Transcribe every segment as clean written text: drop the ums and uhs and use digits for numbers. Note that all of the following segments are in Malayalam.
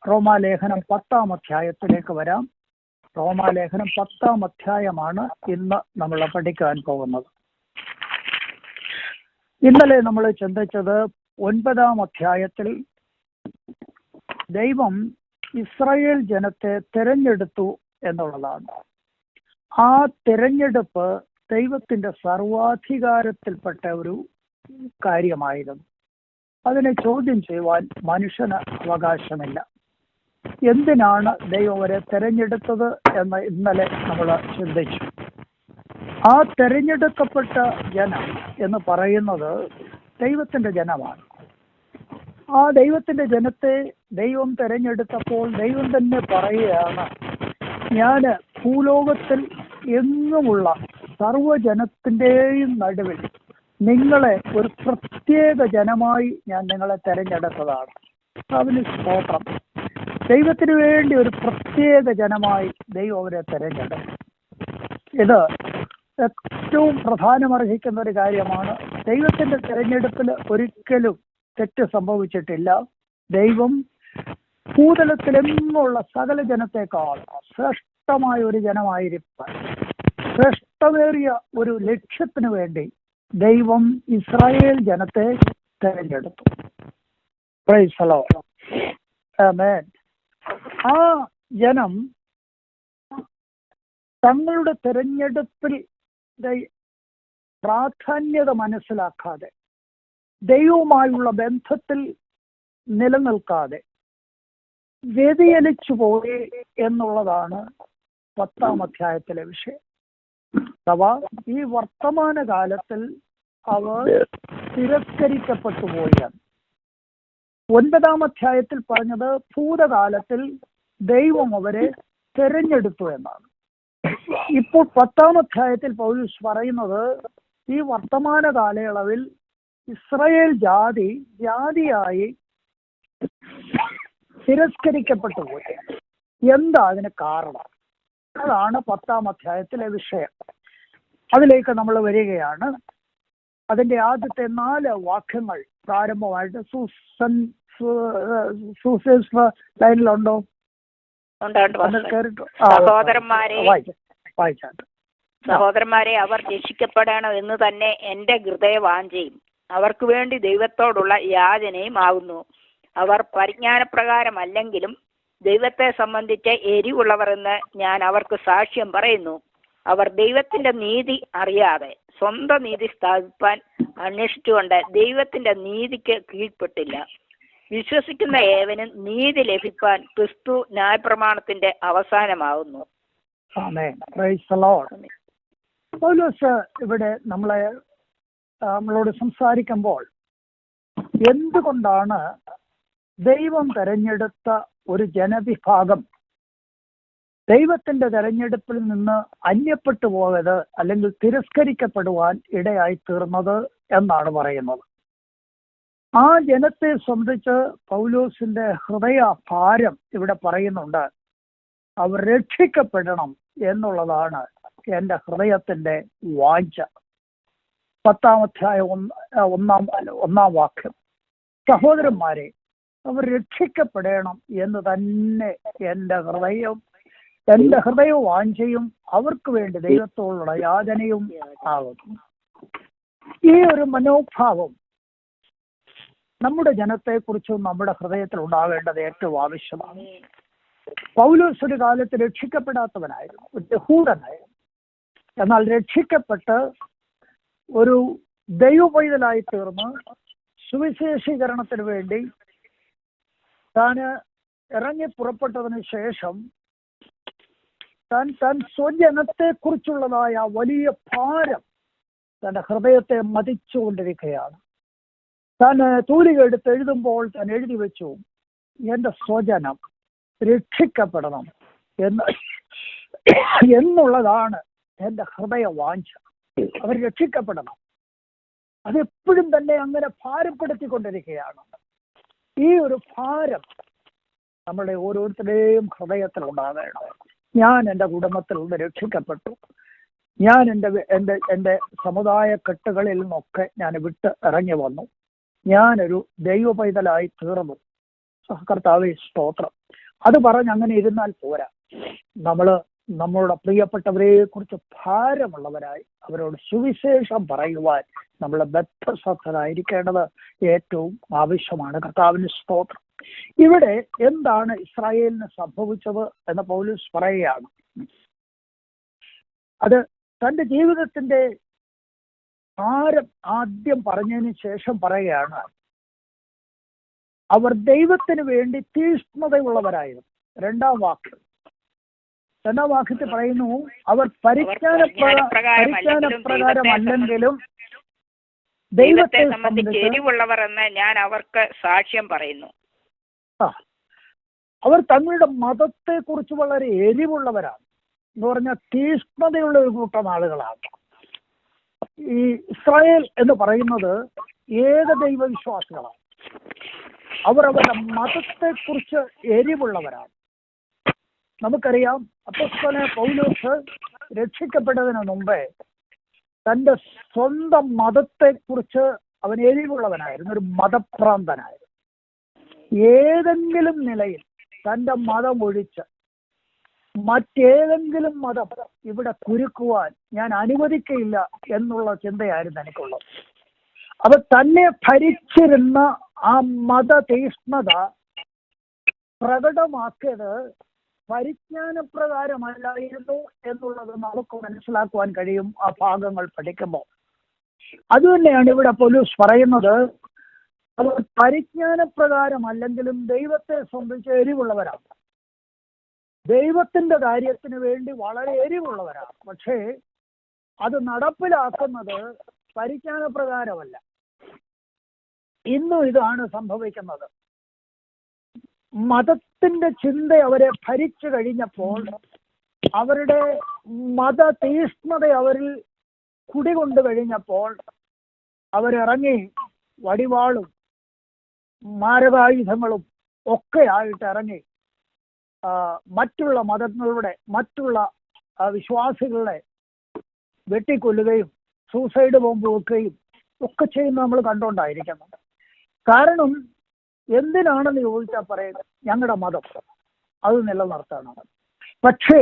റോമാലേഖനം 10-ാം അധ്യായത്തിലേക്ക് വരാം. റോമാലേഖനം 10-ാം അധ്യായമാണ് ഇന്ന് നമ്മൾ പഠിക്കാൻ പോകുന്നത്. ഇന്നലെ നമ്മൾ ചിന്തിച്ചത് 9-ാം അധ്യായത്തിൽ ദൈവം ഇസ്രായേൽ ജനത്തെ തിരഞ്ഞെടുത്തു എന്നുള്ളതാണ്. ആ തിരഞ്ഞെടുപ്പ് ദൈവത്തിന്റെ സർവാധികാരത്തിൽപ്പെട്ട ഒരു കാര്യമായിരുന്നു. അതിനെ ചോദ്യം ചെയ്യുവാൻ മനുഷ്യന് അവകാശമില്ല. എന്തിനാണ് ദൈവം അവരെ തിരഞ്ഞെടുത്തത് എന്ന് ഇന്നലെ നമ്മൾ ചിന്തിച്ചു. ആ തിരഞ്ഞെടുക്കപ്പെട്ട ജനം എന്ന് പറയുന്നത് ദൈവത്തിന്റെ ജനമാണ്. ആ ദൈവത്തിന്റെ ജനത്തെ ദൈവം തിരഞ്ഞെടുത്തപ്പോൾ ദൈവം തന്നെ പറയുകയാണ്, ഞാൻ ഭൂലോകത്തിൽ എങ്ങുമുള്ള സർവ്വജനത്തിൻ്റെയും നടുവിൽ നിങ്ങളെ ഒരു പ്രത്യേക ജനമായി ഞാൻ നിങ്ങളെ തിരഞ്ഞെടുത്തതാണ്. അതിന് സ്തോത്രം. ദൈവത്തിന് വേണ്ടി ഒരു പ്രത്യേക ജനമായി ദൈവം അവരെ തിരഞ്ഞെടുത്തു. ഇത് ഏറ്റവും പ്രധാനമർഹിക്കുന്ന ഒരു കാര്യമാണ്. ദൈവത്തിന്റെ തിരഞ്ഞെടുപ്പിൽ ഒരിക്കലും തെറ്റ് സംഭവിച്ചിട്ടില്ല. ദൈവം ഭൂതലത്തിലെങ്ങുള്ള സകല ജനത്തെക്കാൾ ശ്രേഷ്ഠമായ ഒരു ജനമായിരിക്കാൻ, ശ്രേഷ്ഠമേറിയ ഒരു ലക്ഷ്യത്തിന് വേണ്ടി ദൈവം ഇസ്രായേൽ ജനത്തെ തിരഞ്ഞെടുത്തു. Praise the lord. ആമേൻ. ആ ജനം തങ്ങളുടെ തിരഞ്ഞെടുപ്പിൽ പ്രാധാന്യത മനസ്സിലാക്കാതെ, ദൈവവുമായുള്ള ബന്ധത്തിൽ നിലനിൽക്കാതെ വ്യതിചലിച്ചു പോയി എന്നുള്ളതാണ് 10-ാം അധ്യായത്തിലെ വിഷയം. അഥവാ ഈ വർത്തമാന കാലത്തിൽ അവർ തിരസ്കരിക്കപ്പെട്ടു പോയാണ്. 9-ാം അധ്യായത്തിൽ പറഞ്ഞത് ഭൂതകാലത്തിൽ ദൈവം അവരെ തിരഞ്ഞെടുത്തു എന്നാണ്. ഇപ്പോൾ 10-ാം അധ്യായത്തിൽ പൗലോസ് പറയുന്നത് ഈ വർത്തമാന കാലയളവിൽ ഇസ്രായേൽ ജാതിയായി തിരസ്കരിക്കപ്പെട്ടു പോയി. എന്താ അതിന് കാരണം? അതാണ് 10-ാം അധ്യായത്തിലെ വിഷയം. അതിലേക്ക് നമ്മൾ വരികയാണ്. അതിന്റെ ആദ്യത്തെ 4 വാക്യങ്ങൾ പ്രാരംഭമായിട്ട് ലൈനിലുണ്ടോ? സഹോദരന്മാരെ, അവർ രക്ഷിക്കപ്പെടണം എന്ന് തന്നെ എന്റെ ഹൃദയവാഞ്ചയും അവർക്ക് വേണ്ടി ദൈവത്തോടുള്ള യാചനയും ആകുന്നു. അവർ പരിജ്ഞാനപ്രകാരമല്ലെങ്കിലും ദൈവത്തെ സംബന്ധിച്ച് എരിവുള്ളവർ എന്ന് ഞാൻ അവർക്ക് സാക്ഷ്യം പറയുന്നു. അവർ ദൈവത്തിന്റെ നീതി അറിയാതെ സ്വന്തം നീതി സ്ഥാപിപ്പാൻ അന്വേഷിച്ചുകൊണ്ട് ദൈവത്തിന്റെ നീതിക്ക് കീഴ്പ്പെട്ടില്ല. വിശ്വസിക്കുന്ന ഏവനും നീതി ലഭിപ്പാൻ ക്രിസ്തു ന്യായപ്രമാണത്തിന്റെ അവസാനമാകുന്നു. പൗലോസ് ഇവിടെ നമ്മളോട് സംസാരിക്കുമ്പോൾ എന്തുകൊണ്ടാണ് ദൈവം തെരഞ്ഞെടുത്ത ഒരു ജനവിഭാഗം ദൈവത്തിന്റെ തെരഞ്ഞെടുപ്പിൽ നിന്ന് അന്യപ്പെട്ടു പോയത് അല്ലെങ്കിൽ തിരസ്കരിക്കപ്പെടുവാൻ ഇടയായി തീർന്നത് എന്നാണ് പറയുന്നത്. ആ ജനത്തെ സംബന്ധിച്ച് പൗലോസിന്റെ ഹൃദയ ഭാരം ഇവിടെ പറയുന്നുണ്ട്. അവർ രക്ഷിക്കപ്പെടണം എന്നുള്ളതാണ് എൻ്റെ ഹൃദയത്തിന്റെ വാഞ്ച. 10-ാം അധ്യായം 1-ാം വാക്യം, സഹോദരന്മാരെ, അവർ രക്ഷിക്കപ്പെടണം എന്ന് തന്നെ എൻ്റെ ഹൃദയവും വാഞ്ചയും അവർക്ക് വേണ്ടി ദൈവത്തോടുള്ള യാചനയും ആകുന്നു. ഈ ഒരു മനോഭാവം നമ്മുടെ ജനത്തെക്കുറിച്ചും നമ്മുടെ ഹൃദയത്തിൽ ഉണ്ടാവേണ്ടത് ഏറ്റവും ആവശ്യമാണ്. പൗലോസ് ഒരു കാലത്ത് രക്ഷിക്കപ്പെടാത്തവനായിരുന്നു, ഒരു യഹൂദനായിരുന്നു. എന്നാൽ രക്ഷിക്കപ്പെട്ട് ഒരു ദൈവപൈതലായി തീർന്ന് സുവിശേഷീകരണത്തിന് വേണ്ടി താൻ ഇറങ്ങി പുറപ്പെട്ടതിന് ശേഷം താൻ സ്വജനത്തെക്കുറിച്ചുള്ളതായ വലിയ ഭാരം തൻ്റെ ഹൃദയത്തെ മതിച്ചുകൊണ്ടിരിക്കുകയാണ്. താൻ തൂലിക എടുത്ത് എഴുതുമ്പോൾ താൻ എഴുതി വെച്ചു, എൻ്റെ സ്വജനം രക്ഷിക്കപ്പെടണം എന്നുള്ളതാണ് എൻ്റെ ഹൃദയ വാഞ്ച. അവർ രക്ഷിക്കപ്പെടണം. അതെപ്പോഴും തന്നെ അങ്ങനെ ഭാരപ്പെടുത്തിക്കൊണ്ടിരിക്കുകയാണ്. ഈ ഒരു ഭാരം നമ്മുടെ ഓരോരുത്തരുടെയും ഹൃദയത്തിൽ ഉണ്ടാകണം. ഞാൻ എൻ്റെ കുടുംബത്തിൽ നിന്ന് രക്ഷിക്കപ്പെട്ടു, ഞാൻ എൻ്റെ സമുദായ കെട്ടുകളിൽ നിന്നൊക്കെ ഞാൻ വിട്ട് ഇറങ്ങി വന്നു, ഞാനൊരു ദൈവ പൈതലായി തീർന്നു. കർത്താവേ സ്തോത്രം. അത് പറഞ്ഞ് അങ്ങനെ ഇരുന്നാൽ പോരാ. നമ്മളുടെ പ്രിയപ്പെട്ടവരെ കുറിച്ച് ഭാരമുള്ളവരായി അവരോട് സുവിശേഷം പറയുവാൻ നമ്മൾ ബദ്ധശ്രദ്ധരായിരിക്കേണ്ടത് ഏറ്റവും ആവശ്യമാണ്. കർത്താവിന് സ്തോത്രം. ഇവിടെ എന്താണ് ഇസ്രായേലിന് സംഭവിച്ചത് എന്ന് പൗലോസ് പറയുകയാണ്. അത് തന്റെ ജീവിതത്തിന്റെ ഭാരം ആദ്യം പറഞ്ഞതിന് ശേഷം പറയുകയാണ്, അവർ ദൈവത്തിന് വേണ്ടി തീഷ്ണതയുള്ളവരായിരുന്നു. രണ്ടാം വാക്യത്തിൽ പറയുന്നു, അവർ പരിജ്ഞാനപ്രകാരമല്ലെങ്കിലും ദൈവത്തെ സംബന്ധിച്ച് എരിവുള്ളവർ എന്ന് ഞാൻ അവർക്ക് സാക്ഷ്യം പറയുന്നു. അവർ തങ്ങളുടെ മതത്തെ കുറിച്ച് വളരെ എരിവുള്ളവരാണ് എന്ന് പറഞ്ഞാൽ തീഷ്ണതയുള്ള ഒരു കൂട്ടം ആളുകളാണ്. ഈ ഇസ്രായേൽ എന്ന് പറയുന്നത് ഏകദൈവ വിശ്വാസികളാണ്. അവർ അവരുടെ മതത്തെ കുറിച്ച് എരിവുള്ളവരാണ്. നമുക്കറിയാം, അപ്പോസ്തലനായ പൗലോസ് രക്ഷിക്കപ്പെട്ടതിന് മുമ്പേ തന്റെ സ്വന്തം മതത്തെ കുറിച്ച് അവൻ എരിവുള്ളവനായിരുന്നു, ഒരു മതഭ്രാന്തനായിരുന്നു. ഏതെങ്കിലും നിലയിൽ തന്റെ മതം ഒഴിച്ച് മറ്റേതെങ്കിലും മതം ഇവിടെ കുരുക്കുവാൻ ഞാൻ അനുവദിക്കയില്ല എന്നുള്ള ചിന്തയായിരുന്നു എനിക്കുള്ളത്. അത് തന്നെ ഭരിച്ചിരുന്ന ആ മതതീഷ്ണത പ്രകടമാക്കിയത് പരിജ്ഞാനപ്രകാരമല്ലായിരുന്നു എന്നുള്ളത് നമുക്ക് മനസ്സിലാക്കുവാൻ കഴിയും ആ ഭാഗങ്ങൾ പഠിക്കുമ്പോൾ. അതുതന്നെയാണ് ഇവിടെ പൗലോസ് പറയുന്നത്, അവർ പരിജ്ഞാനപ്രകാരമല്ലെങ്കിലും ദൈവത്തെ സംബന്ധിച്ച് എരിവുള്ളവരാണ്. ദൈവത്തിന്റെ കാര്യത്തിന് വേണ്ടി വളരെ എരിവുള്ളവരാണ്. പക്ഷേ അത് നടപ്പിലാക്കുന്നത് പരിജ്ഞാനപ്രകാരമല്ല. ഇന്നും ഇതാണ് സംഭവിക്കുന്നത്. മതത്തിന്റെ ചിന്ത അവരെ ഭരിച്ചു കഴിഞ്ഞപ്പോൾ അവരുടെ മതതീഷ്ണത അവരിൽ കുടികൊണ്ടു കഴിഞ്ഞപ്പോൾ അവരിറങ്ങി വടിവാളും മാരകായുധങ്ങളും ഒക്കെ ആയിട്ട് ഇറങ്ങി മറ്റുള്ള മതങ്ങളുടെ മറ്റുള്ള വിശ്വാസികളെ വെട്ടിക്കൊല്ലുകയും സൂസൈഡ് ബോംബ് വെക്കുകയും ഒക്കെ ചെയ്യുന്നത് നമ്മൾ കണ്ടുകൊണ്ടായിരിക്കുന്നത്. കാരണം എന്തിനാണെന്ന് ചോദിച്ചാൽ പറയുന്നത് ഞങ്ങളുടെ മതം അത് നിലനിർത്താനാണ്. പക്ഷേ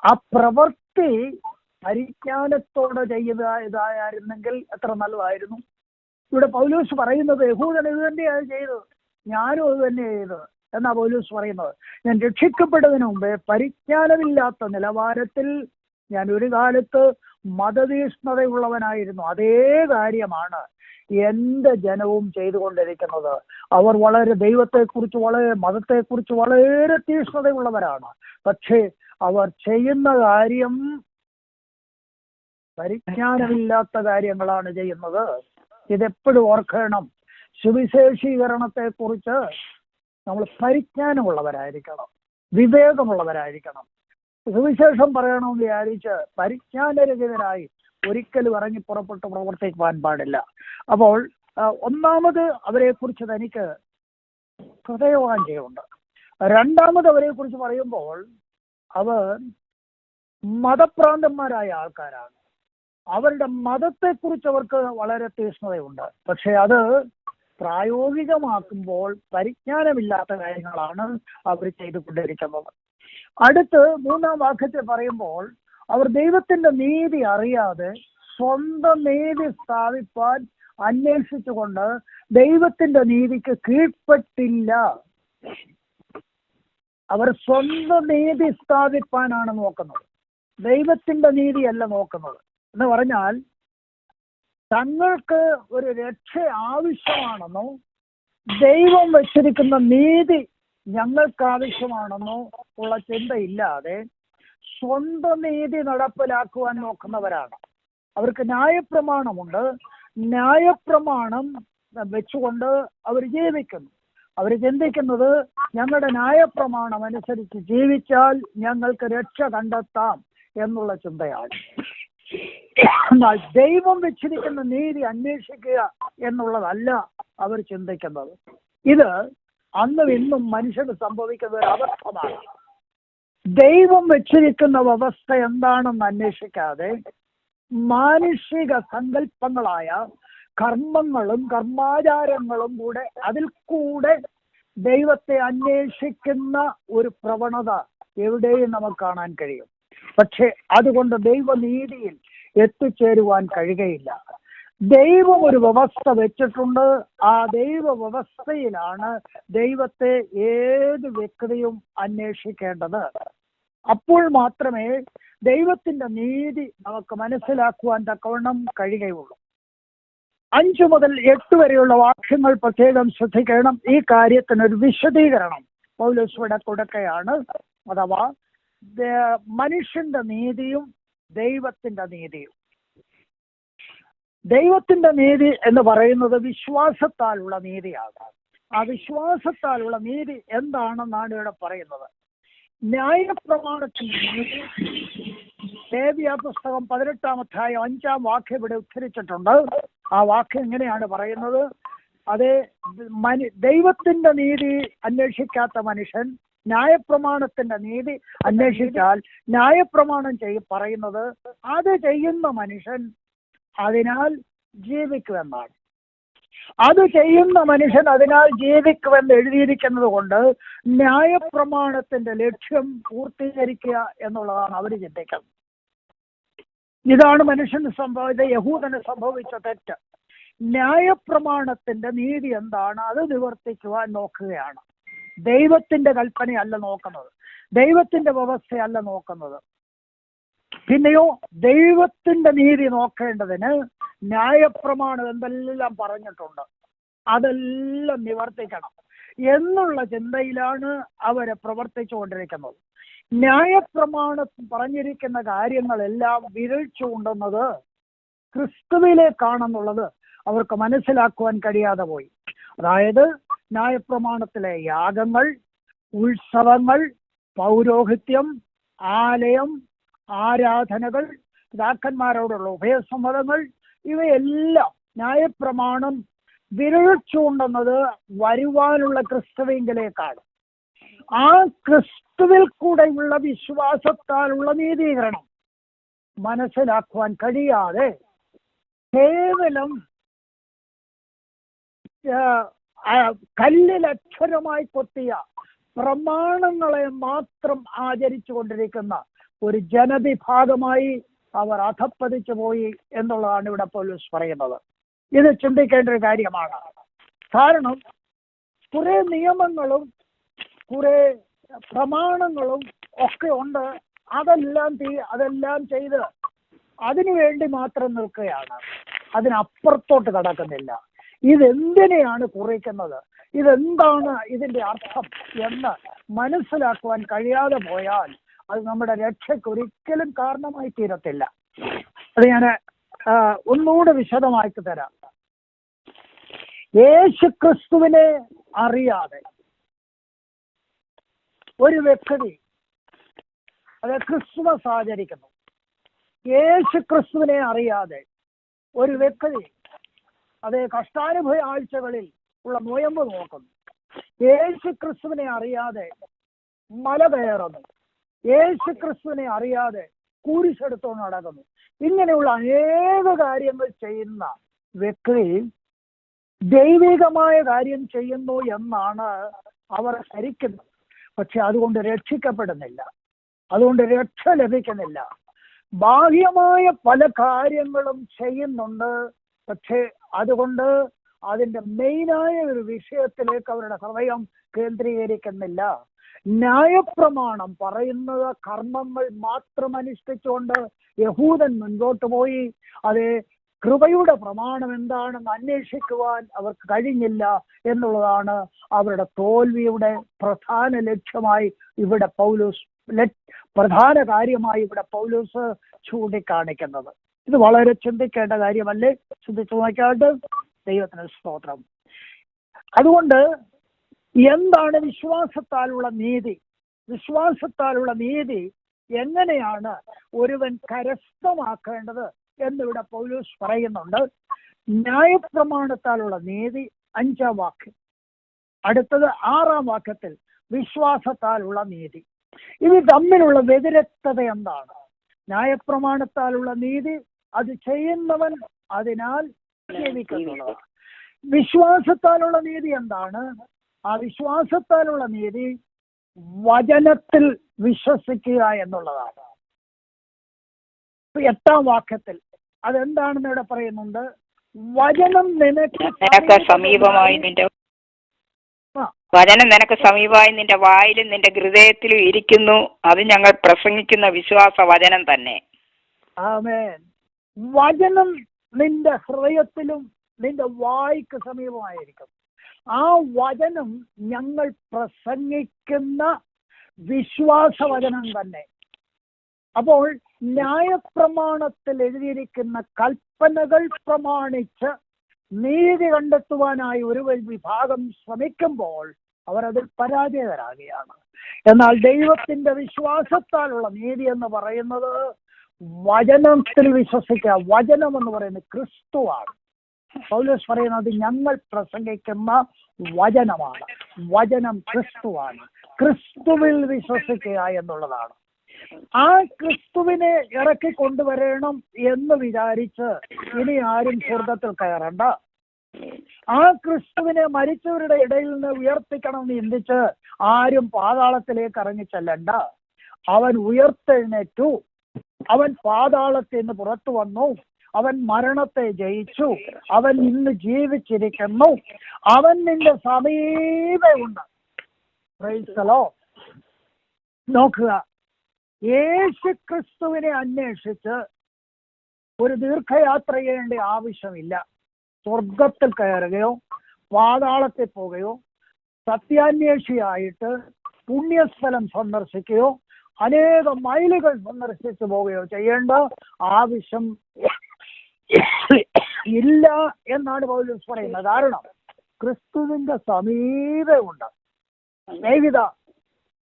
ആ പ്രവൃത്തി പരിജ്ഞാനത്തോടെ ഇതായിരുന്നെങ്കിൽ എത്ര നല്ലതായിരുന്നു. ഇവിടെ പൗലോസ് പറയുന്നത് യഹൂദൻ ഇത് തന്നെയാണ് ചെയ്തത്, ഞാനും അത് തന്നെയാണ് ചെയ്തത് എന്നാ പൗലോസ് പറയുന്നത്. ഞാൻ രക്ഷിക്കപ്പെട്ടതിന് മുമ്പേ പരിജ്ഞാനമില്ലാത്ത നിലവാരത്തിൽ ഞാൻ ഒരു കാലത്ത് മതതീഷ്ണതയുള്ളവനായിരുന്നു. അതേ കാര്യമാണ് എന്റെ ജനവും ചെയ്തുകൊണ്ടിരിക്കുന്നത്. അവർ വളരെ ദൈവത്തെക്കുറിച്ച് മതത്തെക്കുറിച്ച് വളരെ തീഷ്ണതയുള്ളവരാണ്. പക്ഷേ അവർ ചെയ്യുന്ന കാര്യം പരിജ്ഞാനമില്ലാത്ത കാര്യങ്ങളാണ് ചെയ്യുന്നത്. ഇതെപ്പോഴും ഓർക്കണം. സുവിശേഷീകരണത്തെക്കുറിച്ച് നമ്മൾ പരിജ്ഞാനമുള്ളവരായിരിക്കണം, വിവേകമുള്ളവരായിരിക്കണം. സുവിശേഷം പറയണമെന്ന് വിചാരിച്ച് പരിജ്ഞാനരഹിതരായി ഒരിക്കലും ഇറങ്ങി പുറപ്പെട്ട് പ്രവർത്തിക്കുവാൻ പാടില്ല. അപ്പോൾ ഒന്നാമത് അവരെക്കുറിച്ച് തനിക്ക് ഹൃദയവാഞ്ചയുണ്ട്. രണ്ടാമത് അവരെക്കുറിച്ച് പറയുമ്പോൾ അവർ മതഭ്രാന്തന്മാരായ ആൾക്കാരാണ്. അവരുടെ മതത്തെക്കുറിച്ച് അവർക്ക് വളരെ തീഷ്ണതയുണ്ട്. പക്ഷെ അത് പ്രായോഗികമാക്കുമ്പോൾ പരിജ്ഞാനമില്ലാത്ത കാര്യങ്ങളാണ് അവർ ചെയ്തുകൊണ്ടിരിക്കുന്നത്. അടുത്ത് മൂന്നാം വാക്യത്തിൽ പറയുമ്പോൾ അവർ ദൈവത്തിന്റെ നീതി അറിയാതെ സ്വന്തം നീതി സ്ഥാപിപ്പാൻ അന്വേഷിച്ചുകൊണ്ട് ദൈവത്തിന്റെ നീതിക്ക് കീഴ്പ്പെട്ടില്ല. അവർ സ്വന്തം നീതി സ്ഥാപിപ്പാനാണ് നോക്കുന്നത്, ദൈവത്തിന്റെ നീതിയല്ല നോക്കുന്നത്. എന്ന് പറഞ്ഞാൽ തങ്ങൾക്ക് ഒരു രക്ഷ ആവശ്യമാണെന്നോ ദൈവം വെച്ചിരിക്കുന്ന നീതി ഞങ്ങൾക്ക് ആവശ്യമാണെന്നോ ഉള്ള ചിന്തയില്ലാതെ സ്വന്തം നീതി നടപ്പിലാക്കുവാൻ നോക്കുന്നവരാണ്. അവർക്ക് ന്യായപ്രമാണമുണ്ട്. ന്യായപ്രമാണം വെച്ചുകൊണ്ട് അവർ ജീവിക്കുന്നു. അവർ ചിന്തിക്കുന്നത് ഞങ്ങളുടെ ന്യായപ്രമാണം അനുസരിച്ച് ജീവിച്ചാൽ ഞങ്ങൾക്ക് രക്ഷ കണ്ടെത്താം എന്നുള്ള ചിന്തയാണ്. എന്നാൽ ദൈവം വെച്ചിരിക്കുന്ന നീതി അന്വേഷിക്കുക എന്നുള്ളതല്ല അവർ ചിന്തിക്കുന്നത്. ഇത് അന്നും ഇന്നും മനുഷ്യന് സംഭവിക്കുന്ന ഒരു അബദ്ധമാണ്. ദൈവം വെച്ചിരിക്കുന്ന വ്യവസ്ഥ എന്താണെന്ന് അന്വേഷിക്കാതെ മാനുഷിക സങ്കല്പങ്ങളായ കർമ്മങ്ങളും കർമാചാരങ്ങളും അതിൽ കൂടെ ദൈവത്തെ അന്വേഷിക്കുന്ന ഒരു പ്രവണത എവിടെയും നമുക്ക് കാണാൻ കഴിയും. പക്ഷെ അതുകൊണ്ട് ദൈവനീതിയിൽ എത്തിച്ചേരുവാൻ കഴിയുകയില്ല. ദൈവം ഒരു വ്യവസ്ഥ വെച്ചിട്ടുണ്ട്. ആ ദൈവ വ്യവസ്ഥയിലാണ് ദൈവത്തെ ഏത് വ്യക്തിയും അന്വേഷിക്കേണ്ടത്. അപ്പോൾ മാത്രമേ ദൈവത്തിന്റെ നീതി നമുക്ക് മനസ്സിലാക്കുവാൻ തക്കവണ്ണം കഴിയുകയുള്ളൂ. 5 മുതൽ 8 വരെയുള്ള വാക്യങ്ങൾ പ്രത്യേകം ശ്രദ്ധിക്കണം. ഈ കാര്യത്തിനൊരു വിശദീകരണം പൗലോസ് ഇവിടെ കൊടുക്കുകയാണ്. അഥവാ മനുഷ്യന്റെ നീതിയും ദൈവത്തിന്റെ നീതിയും. ദൈവത്തിന്റെ നീതി എന്ന് പറയുന്നത് വിശ്വാസത്താലുള്ള നീതിയാണ്. ആ വിശ്വാസത്താലുള്ള നീതി എന്താണെന്നാണ് ഇവിടെ പറയുന്നത്. ന്യായപ്രമാണത്തിന്റെ നീതി ലേവ്യ പുസ്തകം 18-ാം അധ്യായം 5-ാം വാക്യം ഇവിടെ ഉദ്ധരിച്ചിട്ടുണ്ട്. ആ വാക്യം എങ്ങനെയാണ് പറയുന്നത്? അതേ, ദൈവത്തിന്റെ നീതി അന്വേഷിക്കാത്ത മനുഷ്യൻ ന്യായപ്രമാണത്തിന്റെ നീതി അന്വേഷിച്ചാൽ ന്യായപ്രമാണം പറയുന്നത് അത് ചെയ്യുന്ന മനുഷ്യൻ അതിനാൽ ജീവിക്കുമെന്നാണ്. അത് ചെയ്യുന്ന മനുഷ്യൻ അതിനാൽ ജീവിക്കുമെന്ന് എഴുതിയിരിക്കുന്നത് കൊണ്ട് ന്യായപ്രമാണത്തിന്റെ ലക്ഷ്യം പൂർത്തീകരിക്കുക എന്നുള്ളതാണ് അവർ ചിന്തിക്കുന്നത്. ഇതാണ് മനുഷ്യന് യഹൂദന് സംഭവിച്ച തെറ്റ്. ന്യായപ്രമാണത്തിന്റെ നീതി എന്താണ്? അത് നിവർത്തിക്കുവാൻ നോക്കുകയാണ്. ദൈവത്തിന്റെ കൽപ്പനയല്ല നോക്കുന്നത്, ദൈവത്തിന്റെ വ്യവസ്ഥയല്ല നോക്കുന്നത്. പിന്നെയോ ദൈവത്തിന്റെ നീതി നോക്കേണ്ടതിന് ന്യായപ്രമാണം എന്തെല്ലാം പറഞ്ഞിട്ടുണ്ട് അതെല്ലാം നിവർത്തിക്കണം എന്നുള്ള ചിന്തയിലാണ് അവരെ പ്രവർത്തിച്ചുകൊണ്ടിരിക്കുന്നത്. ന്യായപ്രമാണം പറഞ്ഞിരിക്കുന്ന കാര്യങ്ങളെല്ലാം വീഴ്ച കൊണ്ടുവന്നത് ക്രിസ്തുവിലേക്കാണെന്നുള്ളത് അവർക്ക് മനസ്സിലാക്കുവാൻ കഴിയാതെ പോയി. അതായത് ന്യായപ്രമാണത്തിലെ യാഗങ്ങൾ, ഉത്സവങ്ങൾ, പൗരോഹിത്യം, ആലയം, ആരാധനകൾ, പിതാക്കന്മാരോടുള്ള ഉഭയസമ്മതങ്ങൾ, ഇവയെല്ലാം ന്യായപ്രമാണം വിരഴിച്ചുകൊണ്ടുവന്നത് വരുവാനുള്ള ക്രിസ്തുവിങ്കിലേക്കാണ്. ആ ക്രിസ്തുവിൽ കൂടെയുള്ള വിശ്വാസത്താലുള്ള നീതീകരണം മനസ്സിലാക്കുവാൻ കഴിയാതെ കേവലം കല്ലിൽ അക്ഷരമായി കൊത്തിയ പ്രമാണങ്ങളെ മാത്രം ആചരിച്ചു കൊണ്ടിരിക്കുന്ന ഒരു ജനവിഭാഗമായി അവർ അധപ്പതിച്ചു പോയി എന്നുള്ളതാണ് ഇവിടെ പൗലോസ് പറയുന്നത്. ഇത് ചിന്തിക്കേണ്ട ഒരു കാര്യമാണ്. കാരണം കുറെ നിയമങ്ങളും കുറെ പ്രമാണങ്ങളും ഒക്കെ ഉണ്ട്. അതെല്ലാം ചെയ്ത് അതിനുവേണ്ടി മാത്രം നിൽക്കുകയാണ്, അതിനപ്പുറത്തോട്ട് കടക്കുന്നില്ല. ഇതെന്തിനെയാണ് കുറിക്കുന്നത്, ഇതെന്താണ് ഇതിന്റെ അർത്ഥം എന്ന് മനസ്സിലാക്കുവാൻ കഴിയാതെ പോയാൽ അത് നമ്മുടെ രക്ഷയ്ക്ക് ഒരിക്കലും കാരണമായി തീരത്തില്ല. അത് ഞാൻ ഒന്നുകൂടെ വിശദമാക്കി തരാം. യേശു ക്രിസ്തുവിനെ അറിയാതെ ഒരു വ്യക്തി അത് ക്രിസ്തുമസ് ആചരിക്കുന്നു. യേശു ക്രിസ്തുവിനെ അറിയാതെ ഒരു വ്യക്തി അത് കഷ്ടാനുഭവ ആഴ്ചകളിൽ ഉള്ള നോയമ്പ് നോക്കുന്നു. യേശു ക്രിസ്തുവിനെ അറിയാതെ മല കയറുന്നു. യേശു ക്രിസ്തുവിനെ അറിയാതെ കുരിശെടുത്തോണ്ട് നടക്കുന്നു. ഇങ്ങനെയുള്ള അനേക കാര്യങ്ങൾ ചെയ്യുന്ന വ്യക്തി ദൈവികമായ കാര്യം ചെയ്യുന്നു എന്നാണ് അവർ ധരിക്കുന്നത്. പക്ഷെ അതുകൊണ്ട് രക്ഷിക്കപ്പെടുന്നില്ല, അതുകൊണ്ട് രക്ഷ ലഭിക്കുന്നില്ല. ബാഹ്യമായ പല കാര്യങ്ങളും ചെയ്യുന്നുണ്ട്, പക്ഷെ അതുകൊണ്ട് അതിന്റെ മെയിനായ ഒരു വിഷയത്തിലേക്ക് അവരുടെ ഹൃദയം കേന്ദ്രീകരിക്കുന്നില്ല. ന്യായപ്രമാണം പറയുന്നത് കർമ്മങ്ങൾ മാത്രം അനുഷ്ഠിച്ചുകൊണ്ട് യഹൂദൻ മുൻപോട്ട് പോയി. അത് കൃപയുടെ പ്രമാണം എന്താണെന്ന് അന്വേഷിക്കുവാൻ അവർക്ക് കഴിഞ്ഞില്ല എന്നുള്ളതാണ് അവരുടെ തോൽവിയുടെ പ്രധാന ലക്ഷ്യമായി ഇവിടെ പൗലോസ് പ്രധാന കാര്യമായി ഇവിടെ പൗലോസ് ചൂണ്ടിക്കാണിക്കുന്നത്. ഇത് വളരെ ചിന്തിക്കേണ്ട കാര്യമല്ലേ? ചിന്തിച്ചു നോക്കാണ്ട് ദൈവത്തിന് സ്തോത്രം. അതുകൊണ്ട് എന്താണ് വിശ്വാസത്താലുള്ള നീതി? വിശ്വാസത്താലുള്ള നീതി എങ്ങനെയാണ് ഒരുവൻ കരസ്ഥമാക്കേണ്ടത് എന്നിവിടെ പൗലോസ് പറയുന്നുണ്ട്. ന്യായപ്രമാണത്താലുള്ള നീതി 5-ാം വാക്യം, അടുത്തത് 6-ാം വാക്യത്തിൽ വിശ്വാസത്താലുള്ള നീതി. ഇത് തമ്മിലുള്ള വ്യതിരക്തത എന്താണ്? ന്യായപ്രമാണത്താലുള്ള നീതി അത് ചെയ്യുന്നവൻ അതിനാൽ ജീവിക്കുന്നുള്ളതാണ്. വിശ്വാസത്താലുള്ള നീതി എന്താണ്? ആ വിശ്വാസത്താലുള്ള നീതി വചനത്തിൽ വിശ്വസിക്കുക എന്നുള്ളതാണ്. 8-ാം വാക്യത്തിൽ അതെന്താണെന്ന് ഇവിടെ പറയുന്നുണ്ട്. വചനം നിനക്ക് സമീപമായി നിന്റെ വായിലും നിന്റെ ഹൃദയത്തിലും ഇരിക്കുന്നു, അത് ഞങ്ങൾ പ്രസംഗിക്കുന്ന വിശ്വാസ വചനം തന്നെ. ആമേൻ. വചനം നിന്റെ ഹൃദയത്തിലും നിന്റെ വായ്ക്ക് സമീപമായിരിക്കും. ആ വചനം ഞങ്ങൾ പ്രസംഗിക്കുന്ന വിശ്വാസവചനം തന്നെ. അപ്പോൾ ന്യായപ്രമാണത്തിൽ എഴുതിയിരിക്കുന്ന കൽപ്പനകൾ പ്രമാണിച്ച് നീതി കണ്ടെത്തുവാനായി ഒരു വിഭാഗം ശ്രമിക്കുമ്പോൾ അവരതിൽ പരാജയരാകുകയാണ്. എന്നാൽ ദൈവത്തിന്റെ വിശ്വാസത്താലുള്ള നീതി എന്ന് പറയുന്നത് വചനത്തിൽ വിശ്വസിക്കുക. വചനം എന്ന് പറയുന്നത് ക്രിസ്തുവാണ്. പൗലോസ് പറയുന്നത് ഞങ്ങൾ പ്രസംഗിക്കുന്ന വചനമാണ്. വചനം ക്രിസ്തുവാണ്. ക്രിസ്തുവിൽ വിശ്വസിക്കുക എന്നുള്ളതാണ്. ആ ക്രിസ്തുവിനെ ഇറക്കി കൊണ്ടുവരണം എന്ന് വിചാരിച്ച് ഇനി ആരും സ്വർഗത്തിൽ കയറണ്ട. ആ ക്രിസ്തുവിനെ മരിച്ചവരുടെ ഇടയിൽ നിന്ന് ഉയർത്തിക്കണം എന്ന് ചിന്തിച്ച് ആരും പാതാളത്തിലേക്ക് ഇറങ്ങിച്ചെല്ലണ്ട. അവൻ ഉയർത്തെഴുന്നേറ്റു. അവൻ പാതാളത്തിൽ നിന്ന് പുറത്തു വന്നു. അവൻ മരണത്തെ ജയിച്ചു. അവൻ ഇന്ന് ജീവിച്ചിരിക്കുന്നു. അവൻ നിന്റെ സമീപമുണ്ട്. Price the Lord. നോക്കുക, യേശു ക്രിസ്തുവിനെ അന്വേഷിച്ച് ഒരു ദീർഘയാത്ര ചെയ്യേണ്ട ആവശ്യമില്ല. സ്വർഗത്തിൽ കയറുകയോ പാതാളത്തിൽ പോവുകയോ സത്യാന്വേഷിയായിട്ട് പുണ്യസ്ഥലം സന്ദർശിക്കുകയോ അനേകം മൈലുകൾ സന്ദർശിച്ചു പോവുകയോ ചെയ്യേണ്ട ആവശ്യം ഇല്ല എന്നാണ് പൗലോസ് പറയുന്നത്. കാരണം ക്രിസ്തുവിന്റെ സമീപമുണ്ട്. സ്നേഹിത,